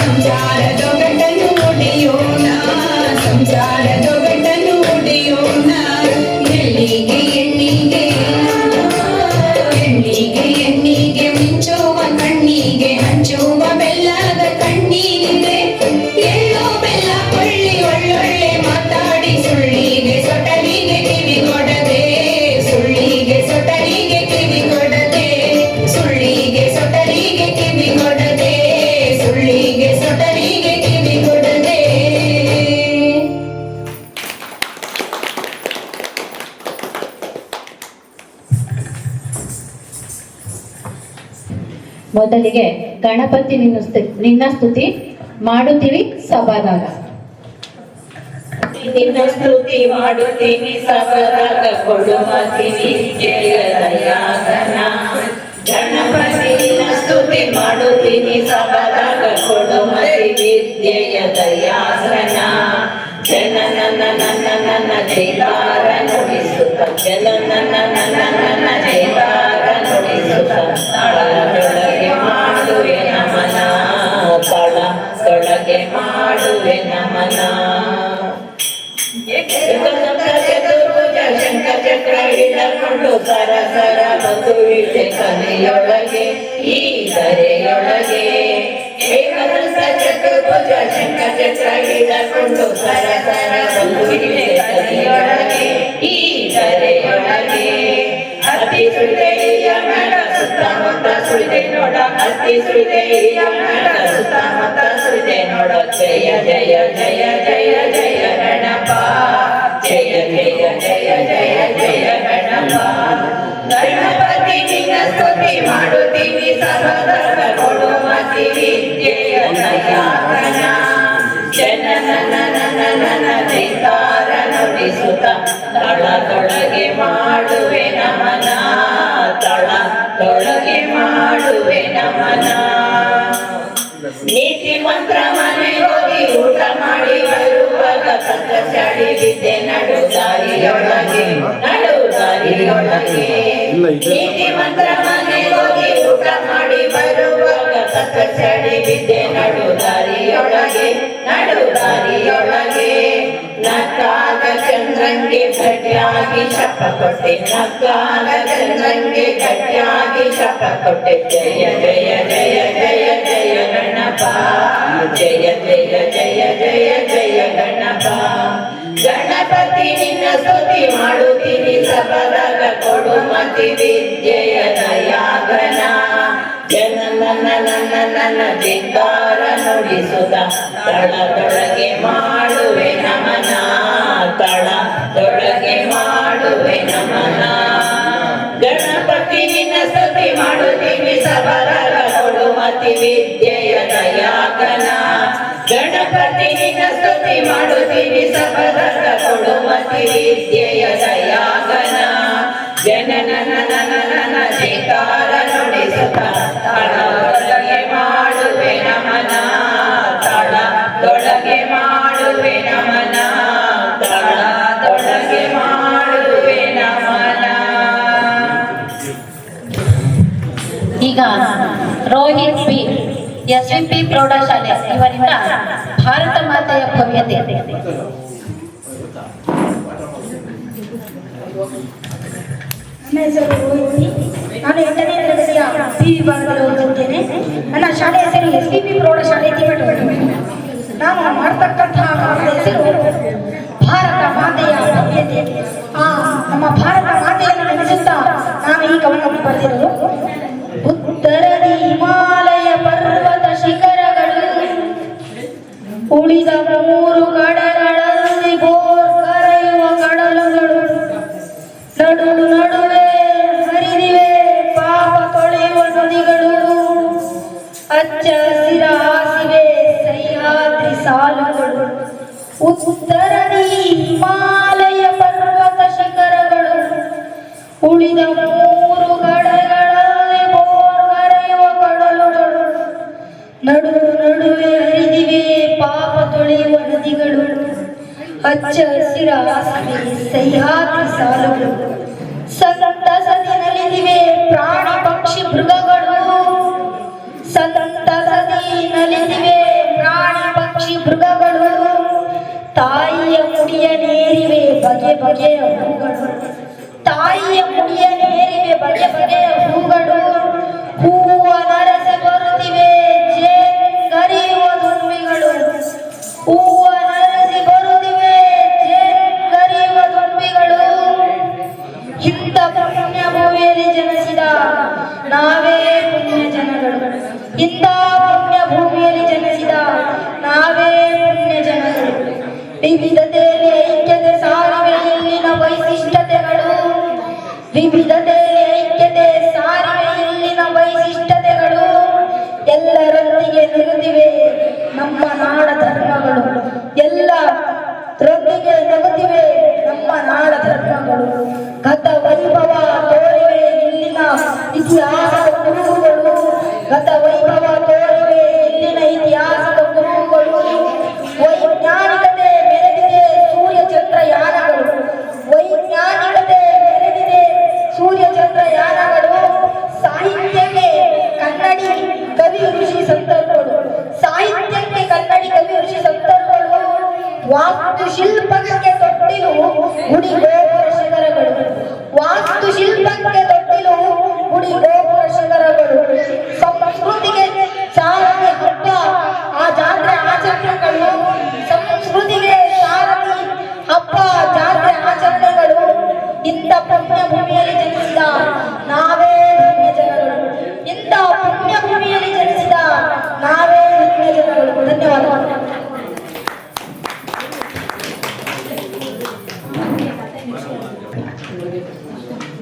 ಸಂಸಾರದೊಗಟನ್ನು ಒಡೆಯೋಣ. ಮೊದಲಿಗೆ ಗಣಪತಿ ನಿನ್ನ ಸ್ತುತಿ ಮಾಡುತ್ತೀವಿ ಸಭಾದಾಗ. ನಿನ್ನ ಸ್ತುತಿ ಮಾಡುತ್ತೀನಿ ಸಭಾದಾಗ ಕೊಡುತ್ತೀನಿ ಜಯದಯಾಗನ. ಗಣಪತಿ ನಿನ್ನ ಸ್ತುತಿ ಮಾಡುತ್ತೀನಿ ಸಭಾದಾಗ ಕೊಡುಮತಿ ವಿದ್ಯೆಯ ದಯಾಗನ. ಜನ ನನ್ನ ಜೈಕಾರ ನುಡಿಸುತ್ತ ಜನ ನನ್ನ ಜೈಕಾರ ನುಡಿಸುತ್ತ ತಳದೊಳಗೆ ಮಾಡುವೆ ನಮನ. ತಳದೊಳಗೆ ಮಾಡುವೆ ನಮನ. ಚತುರ್ಭುಜ ಶಂಖ ಚಕ್ರ ಹಿಡಕೊಂಡು ಸರಸರ ಬಂಧುವಿದೆ ಕನೆಯೊಳಗೆ ಈ ಧರೆಯೊಳಗೆ. ಏಕದಂತ ಚತುರ್ಭುಜ ಶಂಖ ಚಕ್ರ ಹಿಡಕೊಂಡು ಸರಸರ ಬಂಧುವಿದೆ ಕನೆಯೊಳಗೆ ಈ ಧರೆಯೊಳಗೆ. ಅತಿ ಸುಳಿದೆಯ ಮೇಳ ಸುತ್ತಮುತ್ತ ಸುಳಿದೆ ನೋಡ. ಅತಿ ಸುಳಿದೆಯ ಮೇಳ ಸುತ್ತಮುತ್ತ ಸುಳಿದೆ ನೋಡ. ಜಯ ಜಯ ಜಯ ಜಯ ಜಯ ಗಣಪ. ಜಯ ಜಯ ಜಯ ಜಯ ಜಯ ಗಣಪ. ಗಣಪತಿ ನಿನ್ನ ಸ್ತುತಿ ಮಾಡುತ್ತೀವಿ ಸಭಾದಾಗ ಕೊಡುಮತಿ ವಿದ್ಯೆಯ ದಯಾಗನ. ಜನ ನನ್ನ ಜೈಕಾರ ನುಡಿಸುತ್ತ ತಳದೊಳಗೆ ಮಾಡುವೆ ನಮನ. ತಳದೊಳಗೆ ಮಾಡುವೆ ನಮನ. ನೀತಿ ಮಂತ್ರ ಮನೆ ಹೋಗಿ ಊಟ ಮಾಡಿ ಬರುವಾಗ ಸಂಕಚಾಡಿ ವಿದ್ಯೆ ನಡು ದಾರಿಯೊಳಗೆ. ನೀತಿ ಮಂತ್ರ ಮನೆ ಹೋಗಿ ಊಟ ಮಾಡಿ ಬರುವಾಗ ಸಂಕಚಾಡಿ ವಿದ್ಯೆ ನಡು ದಾರಿಯೊಳಗೆ. ನಕ್ಕಾಗ ಚಂದ್ರಂಗೆ ಗಟ್ಟಿಯಾಗಿ ಶಪ ಕೊಟ್ಟೆ. ನಕ್ಕಾಗ ಚಂದ್ರಂಗೆ ಗಟ್ಟಿಯಾಗಿ ಶಪ ಕೊಟ್ಟೆ. ಜಯ ಜಯ ಜಯ ಜಯ ಜಯ ಗಣಪ. ಜಯ ಜಯ ಜಯ ಜಯ ಜಯ ಗಣಪ. ಗಣಪತಿ ನಿನ್ನ ಸ್ತುತಿ ಮಾಡುತ್ತೀನಿ ಸಭಾದಾಗ ಕೊಡುಮತಿ ವಿದ್ಯೆಯ ದಯಾಗನ. ಜನ ನನ್ನ ಜಿಂಗಾರ ನುಡಿಸುತ್ತ ತಳದೊಳಗೆ ಮಾಡುವೆ ನಮನ. ತಳದೊಳಗೆ ಮಾಡುವೆ ನಮನ. ಗಣಪತಿ ನಿನ್ನ ಸ್ತುತಿ ಮಾಡುತ್ತೀನಿ ಸಭಾದಾಗ ಕೊಡುಮತಿ ವಿದ್ಯೆಯ ದಯಾಗನ. ಗಣಪತಿ ನಿನ್ನ ಸ್ತುತಿ ಮಾಡುತ್ತೀನಿ ಸಭಾದಾಗ ಕೊಡುಮತಿ ವಿದ್ಯೆಯ ದಯಾಗನ. ಜನ ನನ್ನ ಜೈಕಾರ ನುಡಿಸುತ್ತ ತಳದೊಳಗೆ ಮಾಡುವೆ ನಮನ. ತಳದೊಳಗೆ ಮಾಡುವೆ ನಮನ. ತಳದೊಳಗೆ ಮಾಡುವೆ ನಮನ. ಈಗ ರೋಹಿತ್ ಪಿ SVP ಪ್ರೌಢಶಾಲೆ ಇವರಿಂದ ಭಾರತ ಮಾತೆಯ ಭವ್ಯತೆ. ನನ್ನ ಹೆಸರು ರೋಹಿಣಿ. ನಾನು 8ನೇ ತರಗತಿಯ ಬಿ ವಿಭಾಗದಲ್ಲಿ ಓದುತ್ತಿದ್ದೇನೆ. ನನ್ನ ಶಾಲೆ ಹೆಸರು SVP ಪ್ರೌಢಶಾಲೆ ತಿಪಟೂರು. ನಾನು ಮಾಡ್ತಕ್ಕಂತಹ ಕಾಲದ ಹೆಸರು ಭಾರತ ಮಾತೆಯ ಭವ್ಯತೆ. ನಮ್ಮ ಭಾರತ ಮಾತೆಯನ್ನು ನೆನೆಸುತ್ತಾ ನಾನು ಈ ಕವನವನ್ನು ಬರೆದಿರುವುದು. ಉತ್ತರದಿ ಹಿಮಾಲಯ ಪರ್ವತ ಶಿಖರಗಳು, ಉಳಿದ 3 ಕಡೆಗಳಲ್ಲಿ ಬೋರ್ ಕರೆಯುವ ಕಡಲುಗಳು, ನಡುವೆ ಹರಿದಿವೆ ಪಾಪ ತೊಳೆಯುವ ನದಿಗಳು, ಹಚ್ಚ ಹಸಿರ ಹಾಸಿವೆ ಸಹ್ಯಾದ್ರಿ ಸಾಲುಗಳು. ಉತ್ತರದಿ ಹಿಮಾಲಯ ಪರ್ವತ ಶಿಖರಗಳು, ಉಳಿದ 3 ಕಡೆಗಳಲ್ಲಿ ಬೋರ್ ಕರೆಯುವ ಕಡಲುಗಳು, ನಡುವೆ ಹರಿದಿವೆ ಪಾಪ ತೊಳೆಯುವ ನದಿಗಳು, ಹಚ್ಚ ಹಸಿರ ಹಾಸಿವೆ ಸಹ್ಯಾದ್ರಿ ಸಾಲುಗಳು. ಸಂತಸದಿ ನಲಿದಿವೆ ಪ್ರಾಣಿ ಪಕ್ಷಿ ಮೃಗಗಳು, ಸಂತಸದಿ ನಲಿದಿವೆ ಪ್ರಾಣಿ ಪಕ್ಷಿ ಮೃಗಗಳು, ತಾಯಿಯ ಮುಡಿಯ ನೇರಿವೆ ಬಗೆ ಬಗೆಯ ಹೂಗಳು, ತಾಯಿಯ ಮುಡಿಯ ನೇರಿವೆ ಬಗೆ ಬಗೆಯ ಹೂಗಳು, ಹೂವ ನರಸಿ ಬರುತ್ತಿವೆ ಜೇಂಗರಿಯುವ ದುಂಬಿಗಳು, ಹೂವ ನರಸಿ ಬರುತ್ತಿವೆ ಜೇಂಗರಿಯುವ ದುಂಬಿಗಳು. ಇಂಥ ಪುಣ್ಯ ಭೂಮಿಯಲ್ಲಿ ಜನಿಸಿದ ನಾವೇ ಪುಣ್ಯ ಜನಗಳು, ಇಂಥ ಪುಣ್ಯ ಭೂಮಿಯಲ್ಲಿ ಜನಿಸಿದ ನಾವೇ ಪುಣ್ಯ ಜನಗಳು. ವಿವಿಧತೆಯಲ್ಲಿ ಐಕ್ಯತೆ ಸಾರಿವೆ ಇಲ್ಲಿನ ವೈಶಿಷ್ಟ್ಯತೆಗಳು, ವಿವಿಧತೆಯಲ್ಲಿ ಐಕ್ಯತೆ ಸಾರಿವೆ ನಗುತ್ತಿವೆ ನಮ್ಮ ನಾಡ ಧರ್ಮಗಳು, ಎಲ್ಲರೊಂದಿಗೆ ನಗುತ್ತಿವೆ ನಮ್ಮ ನಾಡ ಧರ್ಮಗಳು. ಗತ ವೈಭವ ತೋರಿವೆ ಇಲ್ಲಿನ ಇತಿಹಾಸದ ಗುರುಗಳು, ಗತ ವೈಭವ ತೋರಿವೆ ಇಲ್ಲಿನ ಇತಿಹಾಸದ ಗುರುಗಳು. ವೈಜ್ಞಾನಿಕತೆ ಮೆರೆದಿದೆ ಸೂರ್ಯ ಚಂದ್ರಯಾನಗಳು, ವೈಜ್ಞಾನಿಕತೆ ಮೆರೆದಿದೆ ಸೂರ್ಯ ಚಂದ್ರಯಾನಗಳು. ಸಾಹಿತ್ಯಕ್ಕೆ ಕನ್ನಡಿ ಕವಿ ಋಷಿ ಸಂತರುಗಳು, ಸಾಹಿತ್ಯಕ್ಕೆ ಕನ್ನಡಿ ಕವಿ ಋಷಿ ಸಂತರುಗಳು. ವಾಸ್ತುಶಿಲ್ಪಕ್ಕೆ ತೊಟ್ಟಿಲು ಗುಡಿ ಗೋಪುರ ಶಿಖರಗಳು, ವಾಸ್ತುಶಿಲ್ಪಕ್ಕೆ ತೊಟ್ಟಿಲು ಗುಡಿ ಗೋಪುರ ಶಿಖರಗಳು. ಸಂಸ್ಕೃತಿಗೆ ಸಾರಥಿ ಹಬ್ಬ ಆ ಜಾತ್ರೆ ಆಚರಣೆಗಳು, ಸಂಸ್ಕೃತಿಗೆ ಸಾರಥಿ ಹಬ್ಬ ಜಾತ್ರೆ ಆಚರಣೆಗಳು. ಇಂಥ ಪುಣ್ಯ ಭೂಮಿಯಲ್ಲಿ ಜನಿಸಿದ ನಾವೇ ಧನ್ಯ ಜನಗಳು, ಇಂಥ ಪುಣ್ಯ ಭೂಮಿಯಲ್ಲಿ ಜನಿಸಿದ ನಾವೇ ಧನ್ಯ ಜನಗಳು. ಧನ್ಯವಾದಗಳು.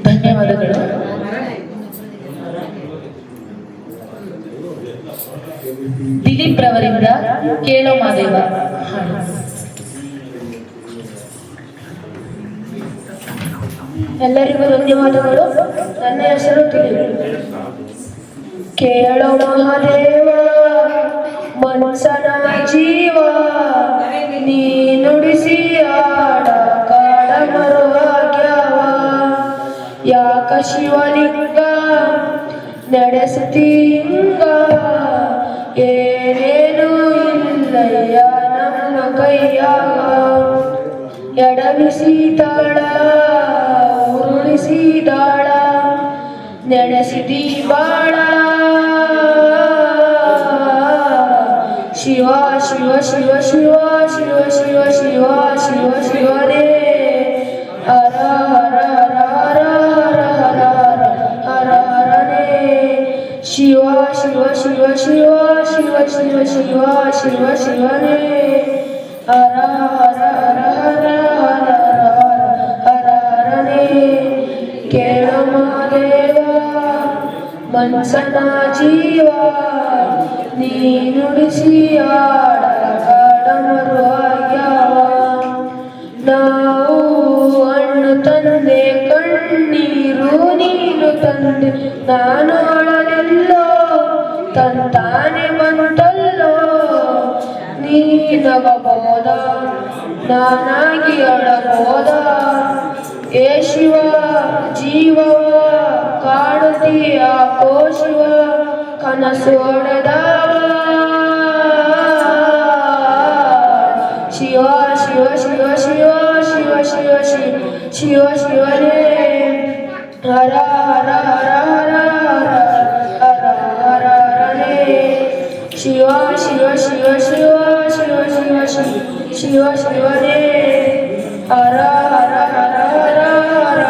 ಧನ್ಯವಾದಗಳು. ದಿಲೀಪ್ ರವರಿಂದ ಕೇಳೋ ಮಾದೇವ ಹಾಡು. ಎಲ್ಲರಿಗೂ ಧನ್ಯವಾದಗಳು. ನನ್ನ ಹೆಸರು ದಿಲೀಪ್. ಕೇಳೋ ಮಹಾದೇವ ಮನಸನ ಜೀವ, ನೀ ನುಡಿಸಿ ಆಡ ಕಾಡ ಮರುವಾಗ್ಯವ. ಯಾಕ ಶಿವಲಿಂಗ ನಡೆಸುತ್ತೀಂಗ, ಏನೇನು ಇಲ್ಲಯ್ಯ ನಮ್ಮ ಕೈಯಾಗ. ಎಡವಿಸಿದಾಳ ಉರುಳಿಸಿದಾಳ ನಡೆಸಿದಿ ಬಾಳ. ಶಿವ ಶಿವ ಶಿವ ಶಿವ ಶಿವ ಶಿವ ಶಿವ ಶಿವ ಶಿವನೇ. ಹರ ಹರ ಹರ ಹರ ಹರ ಹರ ಹರ ಹರನೇ. ಶಿವ ಶಿವ ಶಿವ ಶಿವ ಶಿವ ಶಿವ ಶಿವ ಶಿವ ಶಿವನೇ. ಹರ ಹರ ಹರ ಹರ ಹರ ಹರ ಹರನೇ. ಕೇಳೋ ಮಹಾದೇವ ಮನಸನ ಜೀವ, ನೀ ನುಡಿಸಿ ಆಡ ಕಾಡ ಮರುವಾಗ್ಯವ. ನಾವು ಹಣ್ಣು ತಂದೆ ಕಣ್ಣೀರು ನೀನು ತಂದೆ, ನಾನು ಅಳಲಿಲ್ಲೋ ತಂತಾನೆ ಬಂತಲ್ಲೋ. ನೀನಗಬೋದ ನಾನಾಗಿ ಅಳಬೋದ. ಏ ಶಿವ ಜೀವವ ಕಾಡುತ್ತೀಯ ಕೋ ಶಿವ, ಕನಸು ಹೊಡೆದವ. ಶಿವ ಶಿವ ಶಿವ ಶಿವ ಶಿವ ಶಿವ ಶಿವ ಶಿವ ಶಿವನೇ. ಹರ ಹರ ಹರ ಹರ ಹರ ಹರ ಹರನೇ. ಶಿವ ಶಿವ ಶಿವ ಶಿವ ಶಿವ ಶಿವ ಶಿವ ಶಿವ ಶಿವನೇ. ಹರ ಹರ ಹರ ಹರ ಹರ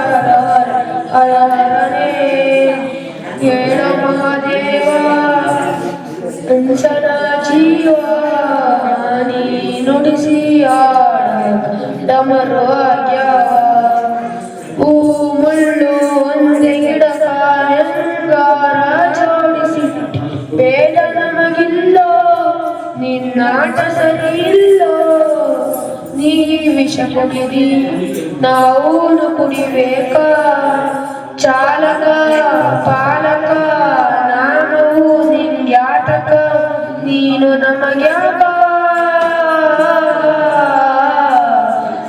ಹರ ಹರ ಹರನೇ. ಕೇಳೋ ಮಹಾದೇವ ಮನಸನ ಜೀವ, ನೀ ನುಡಿಸಿ ಆಡ ಡಮರು ಆಗ್ಯವ. ಹೂ ಮುಳ್ಳು ಒಂದೇ ಗಿಡಕ ಹೆಂಗಾರ ಜೋಡಿಸಿ ಬೇಡ ನಮಗಿಲ್ಲೋ, ನಿನ್ನಾಟ ಸರಿ ಇಲ್ಲೋ. ನೀ ವಿಷ ಕುಡಿದಿ ನಾವು ಕುಡಿಬೇಕ, ಚಾಲಕ ಪಾಲಕ ನಾನು ನಿಂಗ್ಯಾತಕ, ನೀನು ನಮಗ್ಯಾಕ.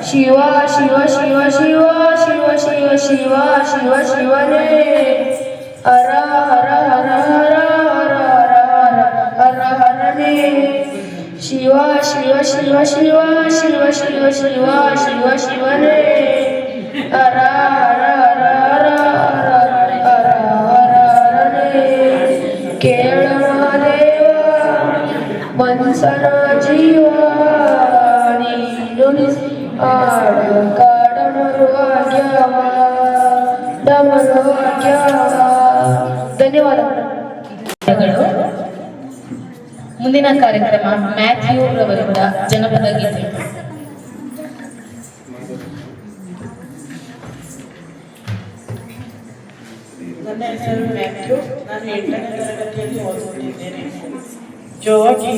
ಶಿವ ಶಿವ ಶಿವ ಶಿವ ಶಿವ ಶಿವ ಶಿವ ಶಿವ ಶಿವನೇ. ಹರ ಹರ ಹರ ಹರ ಹರ ಹರ ಹರ ಹರನೇ. ಶಿವ ಶಿವ ಶಿವ ಶಿವ ಶಿವ ಶಿವ ಶಿವ ಶಿವ ಶಿವನೇ. ಹರ ಹರ ಹರ ಹರ ಹರ ಹರ ಹರ ಹರನೇ. ಕೇಳ ಮಹಾದೇವ ಮನಸನ ಜೀವ, ನೀ ನುಡಿಸಿ ಆಡ ಕಾಡ ಮರುವಾಗ್ಯವ ಡಮರುವಾಗ್ಯವ. ಧನ್ಯವಾದಗಳು. ಮುಂದಿನ ಕಾರ್ಯಕ್ರಮ ಮ್ಯಾಥ್ಯೂ ರವರಿಂದ ಜನಪದ ಗೀತೆ. ನನ್ನ ಹೆಸರು ಮ್ಯಾಥ್ಯೂ. ನಾನು 8ನೇ ತರಗತಿಯಲ್ಲಿ ಓದುತ್ತಿದ್ದೇನೆ. ಜೋಗಿ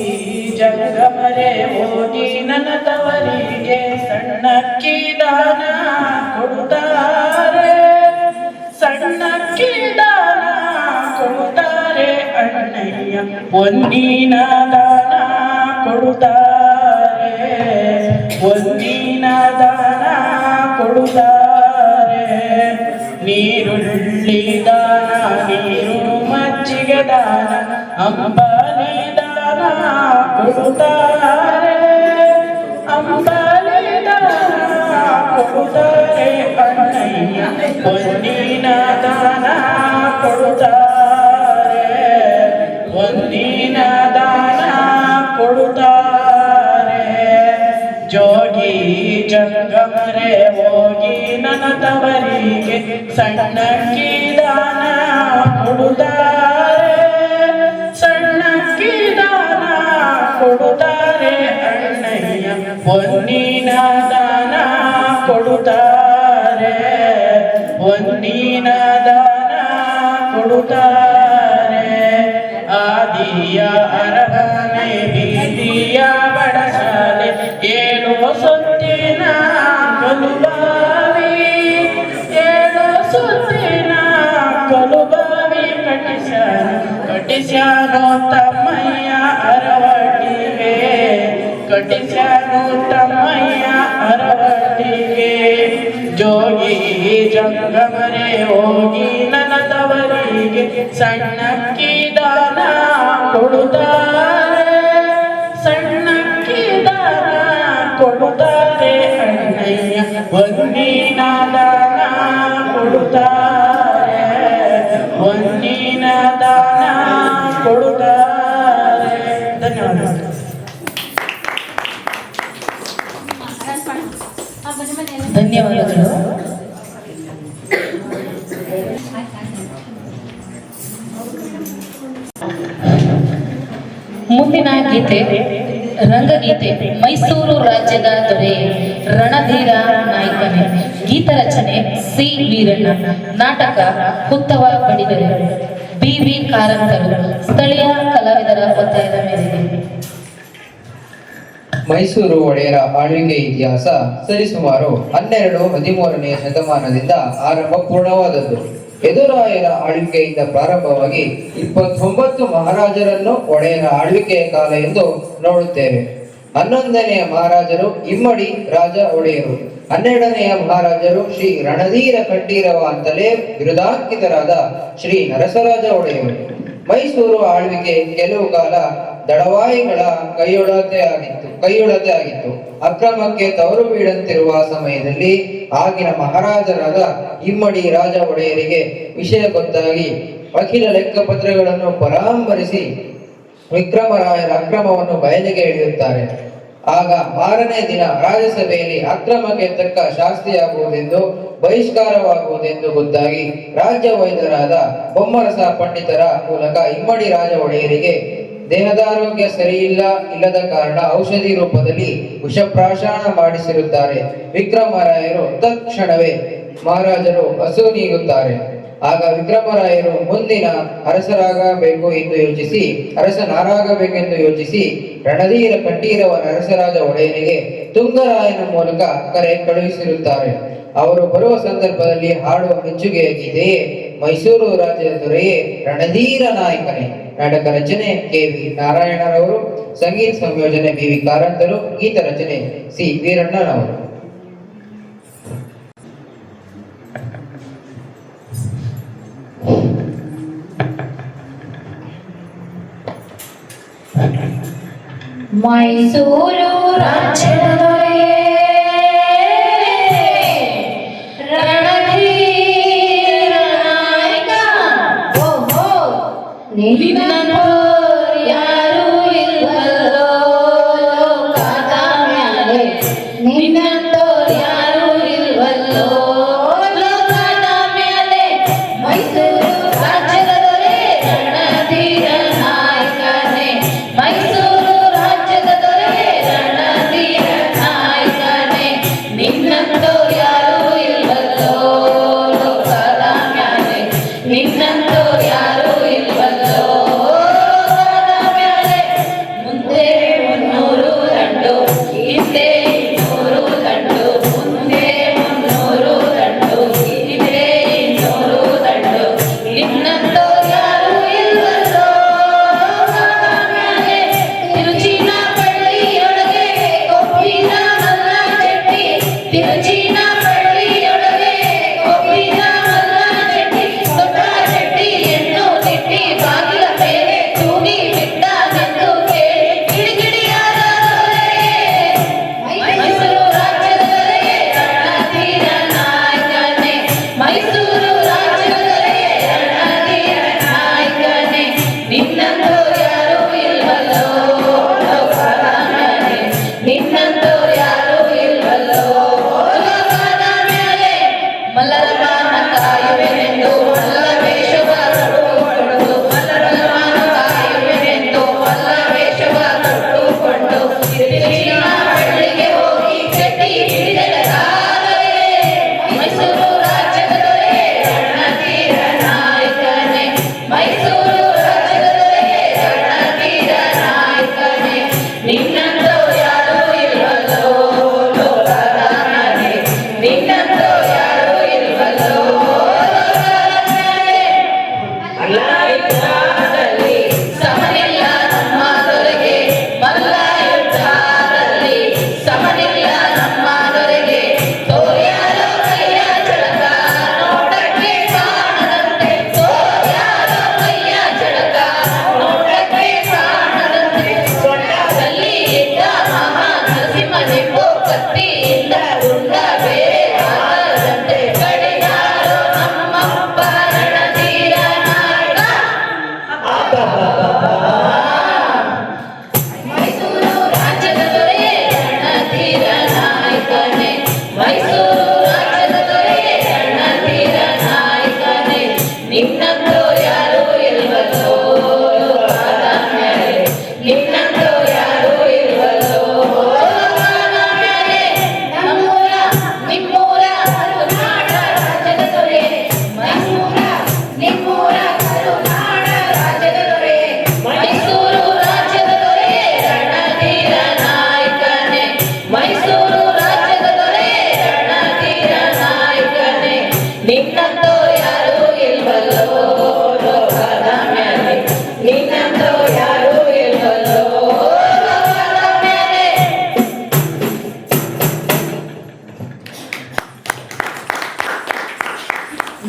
ಜಂಗಮರೆ ಹೋಗಿ ನನ್ನ ತವರಿಗೆ ಸಣ್ಣಕ್ಕಿ ದಾನ ಕೊಡುತ್ತಾರೆ, ಸಣ್ಣಕ್ಕಿ ದಾನ ಕೊಡುತ್ತಾರೆ ಅಣ್ಣಯ್ಯ ಒಂದಿನ ದಾನ ಕೊಡುತ್ತಾರೆ, ಒಂದಿನ ದಾನ ಕೊಡುತ್ತಾರೆ. ನೀರುಳ್ಳಿ ದಾನ, ನೀರು ಮಜ್ಜಿಗೆ ದಾನ, ಅಂಬಲಿ ದಾನ ಕೊಡುತ್ತಾರೆ, ಅಂಬಲಿ ದಾನ ಕೊಡುತ್ತಾರೆ ಅಣ್ಣಯ್ಯ ಒಂದಿನ ದಾನ ಕೊಡುತ್ತಾರೆ, ಒಂದಿನ ದಾನ ಕೊಡುತ್ತಾರೆ. ಜೋಗಿ ಜಂಗಮರೆ ಹೋಗಿ ನನ್ನ ತವರಿಗೆ ಸಣ್ಣಕ್ಕಿ ದಾನ ಕೊಡುತ್ತಾರೆ, ಸಣ್ಣಕ್ಕಿ ದಾನ ಕೊಡುತ್ತಾರೆ ಅಣ್ಣಯ್ಯ ಒಂದಿನ ದಾನ ಕೊಡುತ್ತಾರೆ, ಒಂದಿನ ದಾನ ಕೊಡುತ್ತಾರೆ. ಆದಿಯ ಅರಮನೆ ಬೀದಿಯ ಬಡಸಾಲೆ ಏಳು ಸೊತ್ತಿನ ಕಲುಬಾವಿ, ಏಳು ಸುತ್ತಿನ ಕಲುಬಾವಿ ಕಟ್ಟಿಸ್ಯಾನೋ ತಮ್ಮಯ್ಯ ಅರವಟ್ಟಿಗೆ, ಕಟ್ಟಿಸ್ಯಾನೋ ತಮ್ಮಯ್ಯ ಅರವಟ್ಟಿಗೆ. ಜೋಗಿ ಜಂಗಮರೆ ಹೋಗಿ ನನ್ನ ತವರಿಗೆ ಸಣ್ಣಕ್ಕಿ ದಾನ ಕೊಡುತ್ತಾರೆ, ಸಣ್ಣಕ್ಕಿ ದಾನ ಕೊಡುತ್ತಾರೆ ಅಣ್ಣಯ್ಯ ಒಂದಿನ ದಾನ ಕೊಡುತ್ತಾರೆ, ಒಂದಿನ ದಾನ ಕೊಡುತ್ತಾರೆ. ಧನ್ಯವಾದಗಳು. ಧನ್ಯವಾದಗಳು. ಮುಂದಿನ ಗೀತೆ ರಂಗಗೀತೆ. ಮೈಸೂರು ರಾಜ್ಯದ ದೊರೆ ರಣಧೀರ ನಾಯಕನೇ. ಗೀತ ರಚನೆ ಸಿ ವೀರಣ್ಣ. ನಾಟಕ ಹುತ್ತವ ಬಡಿದರೆ. ಬಿ ಕಾರಂತರು. ಸ್ಥಳೀಯ ಕಲಾವಿದರ ಒತ್ತಾಯದ ಮೇರೆಗೆ. ಮೈಸೂರು ಒಡೆಯರ ಆಳ್ವಿಕೆ ಇತಿಹಾಸ ಸರಿಸುಮಾರು 12-13ನೇ ಶತಮಾನದಿಂದ ಪೂರ್ಣವಾದದ್ದು. ಯದುರಾಯರ ಆಳ್ವಿಕೆಯಿಂದ ಪ್ರಾರಂಭವಾಗಿ 29 ಮಹಾರಾಜರನ್ನು ಒಡೆಯರ ಆಳ್ವಿಕೆಯ ಕಾಲ ಎಂದು ನೋಡುತ್ತೇವೆ. 11ನೆಯ ಮಹಾರಾಜರು ಇಮ್ಮಡಿ ರಾಜ ಒಡೆಯರು, 12ನೆಯ ಮಹಾರಾಜರು ಶ್ರೀ ರಣಧೀರ ಕಟ್ಟೀರವ ಅಂತಲೇ ಬಿರುದಾಂಕಿತರಾದ ಶ್ರೀ ನರಸರಾಜ ಒಡೆಯರು. ಮೈಸೂರು ಆಳ್ವಿಕೆ ಕೆಲವು ಕಾಲ ದಳವಾಯಿಗಳ ಕೈಯೊಡತೆ ಆಗಿತ್ತು. ಅಕ್ರಮಕ್ಕೆ ತವರು ಬೀಳಂತಿರುವ ಸಮಯದಲ್ಲಿ ಆಗಿನ ಮಹಾರಾಜರಾದ ಇಮ್ಮಡಿ ರಾಜ ಒಡೆಯರಿಗೆ ವಿಷಯ ಗೊತ್ತಾಗಿ ಅಖಿಲ ಲೆಕ್ಕಪತ್ರಗಳನ್ನು ಪರಾಮರಿಸಿ ವಿಕ್ರಮರಾಯರ ಅಕ್ರಮವನ್ನು ಬಯಲಿಗೆ ಎಳೆಯುತ್ತಾರೆ. ಆಗ 6ನೇ ದಿನ ರಾಜ್ಯಸಭೆಯಲ್ಲಿ ಅಕ್ರಮಕ್ಕೆ ತಕ್ಕ ಶಾಸ್ತಿಯಾಗುವುದೆಂದು, ಬಹಿಷ್ಕಾರವಾಗುವುದೆಂದು ಗೊತ್ತಾಗಿ ರಾಜ್ಯ ವೈದ್ಯರಾದ ಬೊಮ್ಮರಸ ಪಂಡಿತರ ಮೂಲಕ ಇಮ್ಮಡಿ ರಾಜ ಒಡೆಯರಿಗೆ ದೇಹದಾರೋಗ್ಯ ಇಲ್ಲದ ಕಾರಣ ಔಷಧಿ ರೂಪದಲ್ಲಿ ವಿಷಪ್ರಾಶಾನ ಮಾಡಿಸಿರುತ್ತಾರೆ. ವಿಕ್ರಮರಾಯರು ತಕ್ಷಣವೇ ಮಹಾರಾಜರು ಹಸು ನೀಗುತ್ತಾರೆ. ಆಗ ವಿಕ್ರಮರಾಯರು ಮುಂದಿನ ಅರಸನಾರಾಗಬೇಕೆಂದು ಯೋಚಿಸಿ ರಣಧೀರ ಕಟ್ಟೀರವ ನರಸರಾಜ ಒಡೆಯನಿಗೆ ತುಂಗರಾಯನ ಮೂಲಕ ಕರೆ ಕಳುಹಿಸಿರುತ್ತಾರೆ. ಅವರು ಬರುವ ಸಂದರ್ಭದಲ್ಲಿ ಹಾಡುವ ಮೆಚ್ಚುಗೆಯ ಗೀತೆಯೇ ಮೈಸೂರು ರಾಜ್ಯದ ದೊರೆಯೇ ರಣಧೀರ ನಾಯಕನೇ. ನಾಟಕ ರಚನೆ ಕೆ.ವಿ. ನಾರಾಯಣರವರು, ಸಂಗೀತ ಸಂಯೋಜನೆ ಬಿ.ವಿ. ಕಾರಂತರು, ಗೀತ ರಚನೆ ಸಿ ವೀರಣ್ಣನವರು. ಮೈಸೂರು ರಾಜ್ಯದ ದೊರೆಯೇ ರಣಧೀರ ನಾಯಕ. ಓಹೋ, ನಿನ್ನನ್ನು ಯಾರು ಇಲ್ವಲ್ಲೋ ಲೋಕದ ಮ್ಯಾಲೆ, ನಿನ್ನಂತೋ ಯಾರು ಇಲ್ವಲ್ಲೋ ಲೋಕದ ಮ್ಯಾಲೆ. ಮೈಸೂರು ರಾಜ್ಯದ ದೊರೆ ರಣಧೀರ ನಾಯಕನೇ. ಮೈಸೂರು ರಾಜ್ಯದ ದೊರೆ ರಣಧೀರ ನಾಯಕ.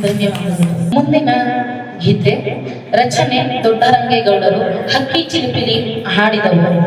ಧನ್ಯವಾದಗಳು. ಮುಂದಿನ ಗೀತೆ ರಚನೆ ದೊಡ್ಡರಂಗೇಗೌಡರು. ಹಕ್ಕಿ ಚಿಲಿಪಿಲಿ ಹಾಡಿದವರು.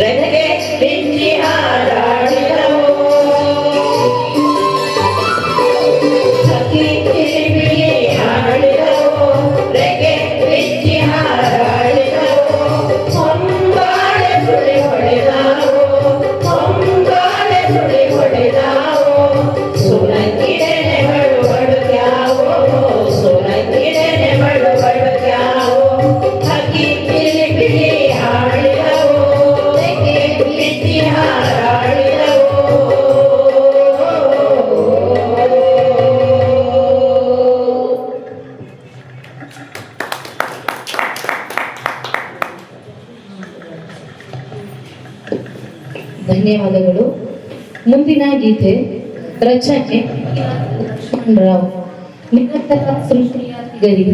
ರಜಗೆ ಬಿಚ್ಚಿ ಹಾರಾಡಿ ಧನ್ಯವಾದಗಳು. ಮುಂದಿನ ಗೀತೆ ರಚನೆ ಲಕ್ಷ್ಮಣರಾವ್, ನಿರಂತರ ಸೃಷ್ಟಿಯ ಗರಿ.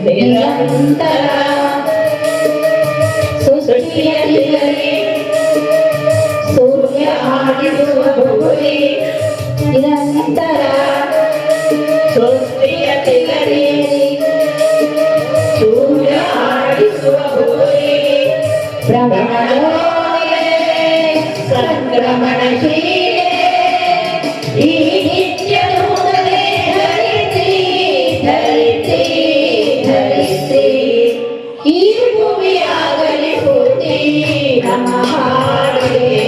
ನಿರಂತರ ಸೃಷ್ಟಿಯಲ್ಲಿ ಸೂರ್ಯ ಆಡಿಸುವ ಭೂಮಿ, ನಿರಂತರ ಸೃಷ್ಟಿಯ ತಿಗರಿ ಸೂರ್ಯ ಆಡಿಸುವ ಭೂಮಿ, ಭ್ರಮಣಲೋಲೆ ಸಂಕ್ರಮಣಶೀಲೆ ಈ ನಿತ್ಯ ನೂತನೆ ಧರಿಸಿ ಧರಿಸಿ ಧರಿಸಿ ಈ ಭೂಮಿಯಾಗಲಿ ಪೂರ್ತಿ ನಮ್ಮ ಹಾಡಿಗೆ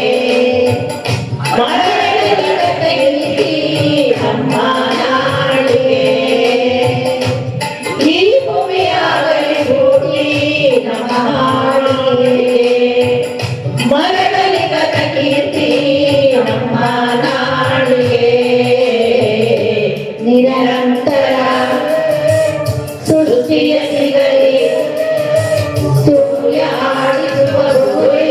ಮರಗಳ ತೆಗೆಸಿ ನಮ್ಮ ನಾಡಿಗೆ ಈ ಭೂಮಿಯಾಗಲಿ ಪೂರ್ತಿ ನಮ್ಮ ಹಾಡಿಗೆ ಮರಗಳಿಗ ಕೀರ್ತಿ ನಮ್ಮ ನಾಡಿಗೆ ನಿರಂತರ ಸೃಷ್ಟಿಯ ಸಿಗಲಿ ಸೂರ್ಯ ಆಡಿಸುವ ಭೂಮಿ.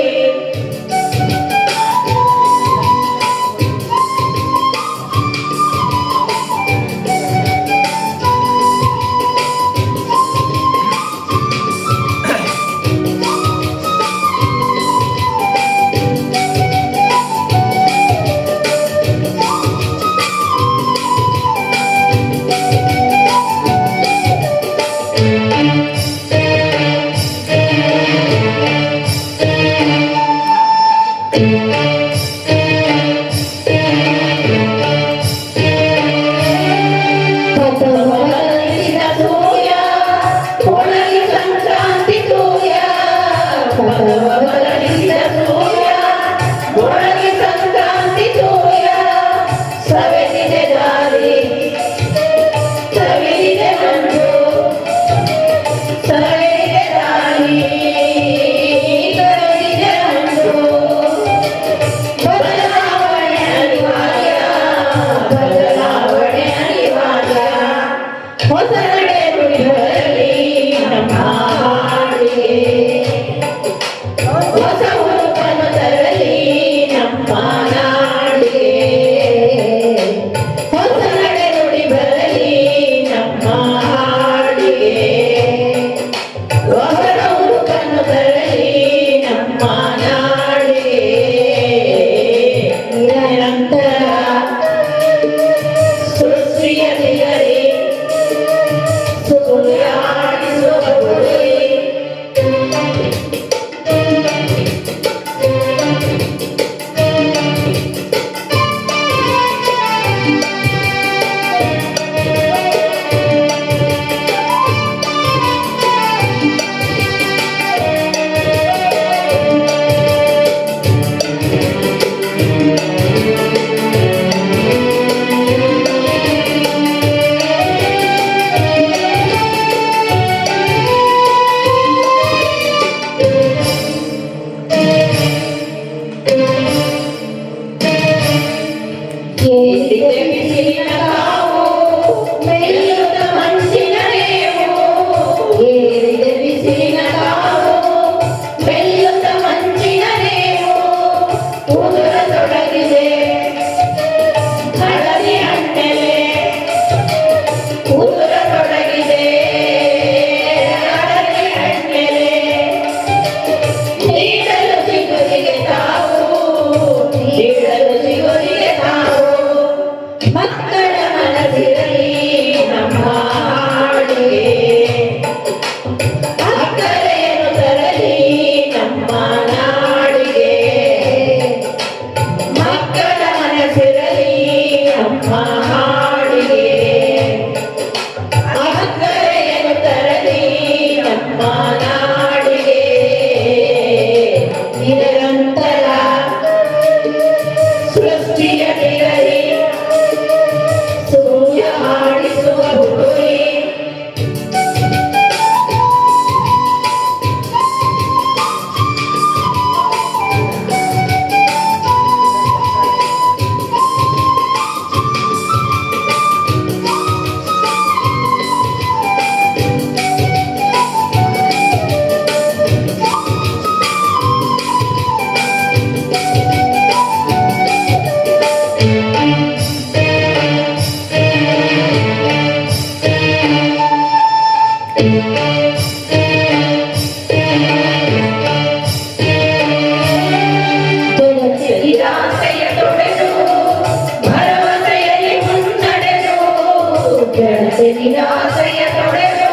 ಗೆಳತಿ ನಿರಾಸೆಯ ತೊಡೆದು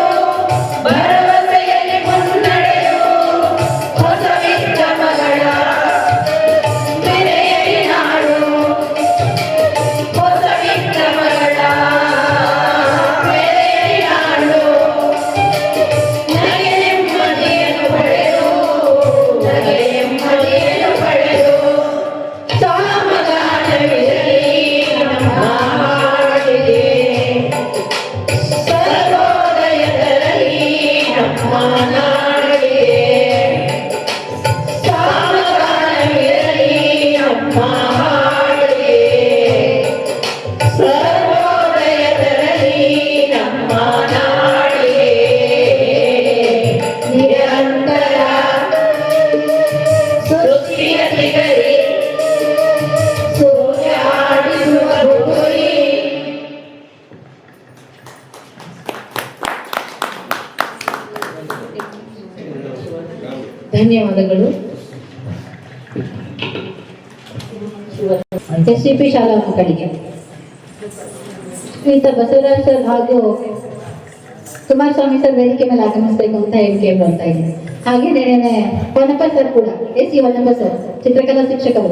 ಭರವಸೆಯಲ್ಲಿ ಮುನ್ನಡೆದು ಹೊಸ ವಿಕ್ರಮಗಳ ಬೆರೆಯಲಿ ನಾಡು ಹೊಸ ವಿಕ್ರಮಗಳ ಬೆರೆಯಲಿ ನಾಡು ನಗೆ ನೆಮ್ಮದಿಯನ್ನು ಪಡೆದು ನಗೆ ನೆಮ್ಮದಿಯನ್ನು ಪಡೆದು ಸಾಮಗಾನವಿರಲಿ ನಮ್ಮ ಹಾಡಿಗೆ ಸರ್ವೋದಯ ತರಲಿ ನಮ್ಮ ನಾಡಿಗೆ ಸಾಮಗಾನವಿರಲಿ ನಮ್ಮ ಹಾಡಿಗೆ ಸರ್ವೋದಯ ತರಲಿ ನಮ್ಮ ನಾಡಿಗೆ ನಿರಂತರ ಸೃಷ್ಟಿಯ ತಿಗರಿ ಸೂರ್ಯ ಆಡಿಸುವ ಗುರಿ ಧನ್ಯವಾದಗಳು. ಎಸ್ಸಿಪಿ ಶಾಲಾ ಮಕ್ಕಳಿಗೆ ಶ್ರೀಯುತ ಬಸವರಾಜ್ ಸರ್ ಹಾಗೂ ಕುಮಾರಸ್ವಾಮಿ ಸರ್ ವೇದಿಕೆ ಮೇಲೆ ಆಗಮಿಸಬೇಕು ಅಂತ ಹೇಳಿ ಬರ್ತಾ ಇದ್ದೀನಿ. ಹಾಗೇನೇ ಹೊನ್ನಪ್ಪ ಸರ್ ಕೂಡ ಎಸ್ ಸಿ ಹೊನ್ನಪ್ಪ ಸರ್ ಚಿತ್ರಕಲಾ ಶಿಕ್ಷಕರು.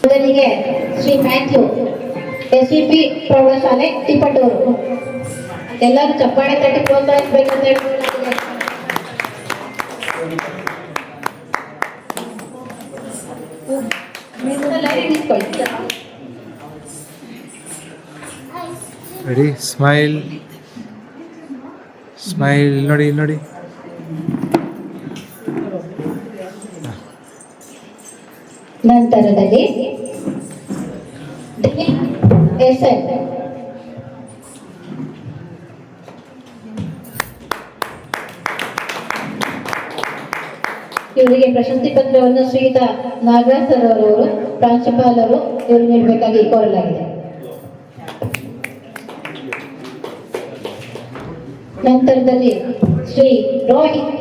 ಮೊದಲಿಗೆ ಶ್ರೀ ಮ್ಯಾಥ್ಯೂ ಎಸ್ಸಿಪಿ ಪ್ರೌಢಶಾಲೆ ತಿಪ್ಪಟೂರು. ಎಲ್ಲರೂ ಚಪ್ಪಾಳೆ ತಟ್ಟಿ ಪ್ರೋತ್ಸಾಹಿಸಬೇಕಂತ ಹೇಳಿ ರೆಡಿ ಸ್ಮೈಲ್ ಸ್ಮೈಲ್ ನೋಡಿ ನೋಡಿ. ನಂತರದಲ್ಲಿ SN ಇವರಿಗೆ ಪ್ರಶಸ್ತಿ ಪತ್ರವನ್ನು ಶ್ರೀಯುತ ನಾಗರಾಜ್ ಸರ್ ಅವರವರು ಪ್ರಾಂಶುಪಾಲರು ಇವರು ನೀಡಬೇಕಾಗಿ ಕೋರಲಾಗಿದೆ. ನಂತರದಲ್ಲಿ ಶ್ರೀ ರೋಹಿತ್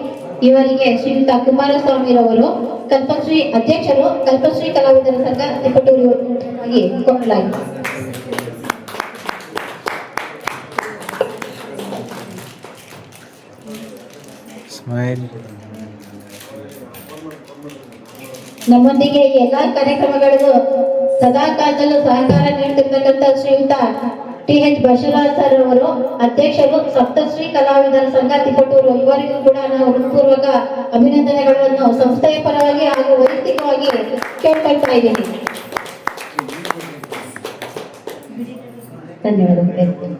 ಇವರಿಗೆ ಶ್ರೀಯುತ ಕುಮಾರಸ್ವಾಮಿರವರು ಕಲ್ಪಶ್ರೀ ಅಧ್ಯಕ್ಷರು ಕಲ್ಪಶ್ರೀ ಕಲಾವಿದರ ಸಂಘ ತಿಪ್ಪಟೂರು ಆಗಿ ಕೊಡಲಾಗಿದೆ. ಸ್ಮೈಲ್. ನಮ್ಮೊಂದಿಗೆ ಈ ಎಲ್ಲಾ ಕಾರ್ಯಕ್ರಮಗಳಿಗೂ ಸದಾ ಕಾಲದಲ್ಲೂ ಸಹಕಾರ ನೀಡುತ್ತಿರ್ತಕ್ಕಂಥ ಶ್ರೀಯುತ TH ಬಸವರಾಜ್ ಸರ್ ಅವರು ಅಧ್ಯಕ್ಷರು ಸಪ್ತಶ್ರೀ ಕಲಾವಿದರ ಸಂಘ ತಿಪ್ಪಟೂರು. ಇವರಿಗೂ ಕೂಡ ನಾವು ಹೃತ್ಪೂರ್ವಕ ಅಭಿನಂದನೆಗಳನ್ನು ಸಂಸ್ಥೆಯ ಪರವಾಗಿ ಹಾಗೂ ವೈಯಕ್ತಿಕವಾಗಿ ಕೇಳ್ಕೊಳ್ತಾ ಇದ್ದೀನಿ. ಧನ್ಯವಾದಗಳು.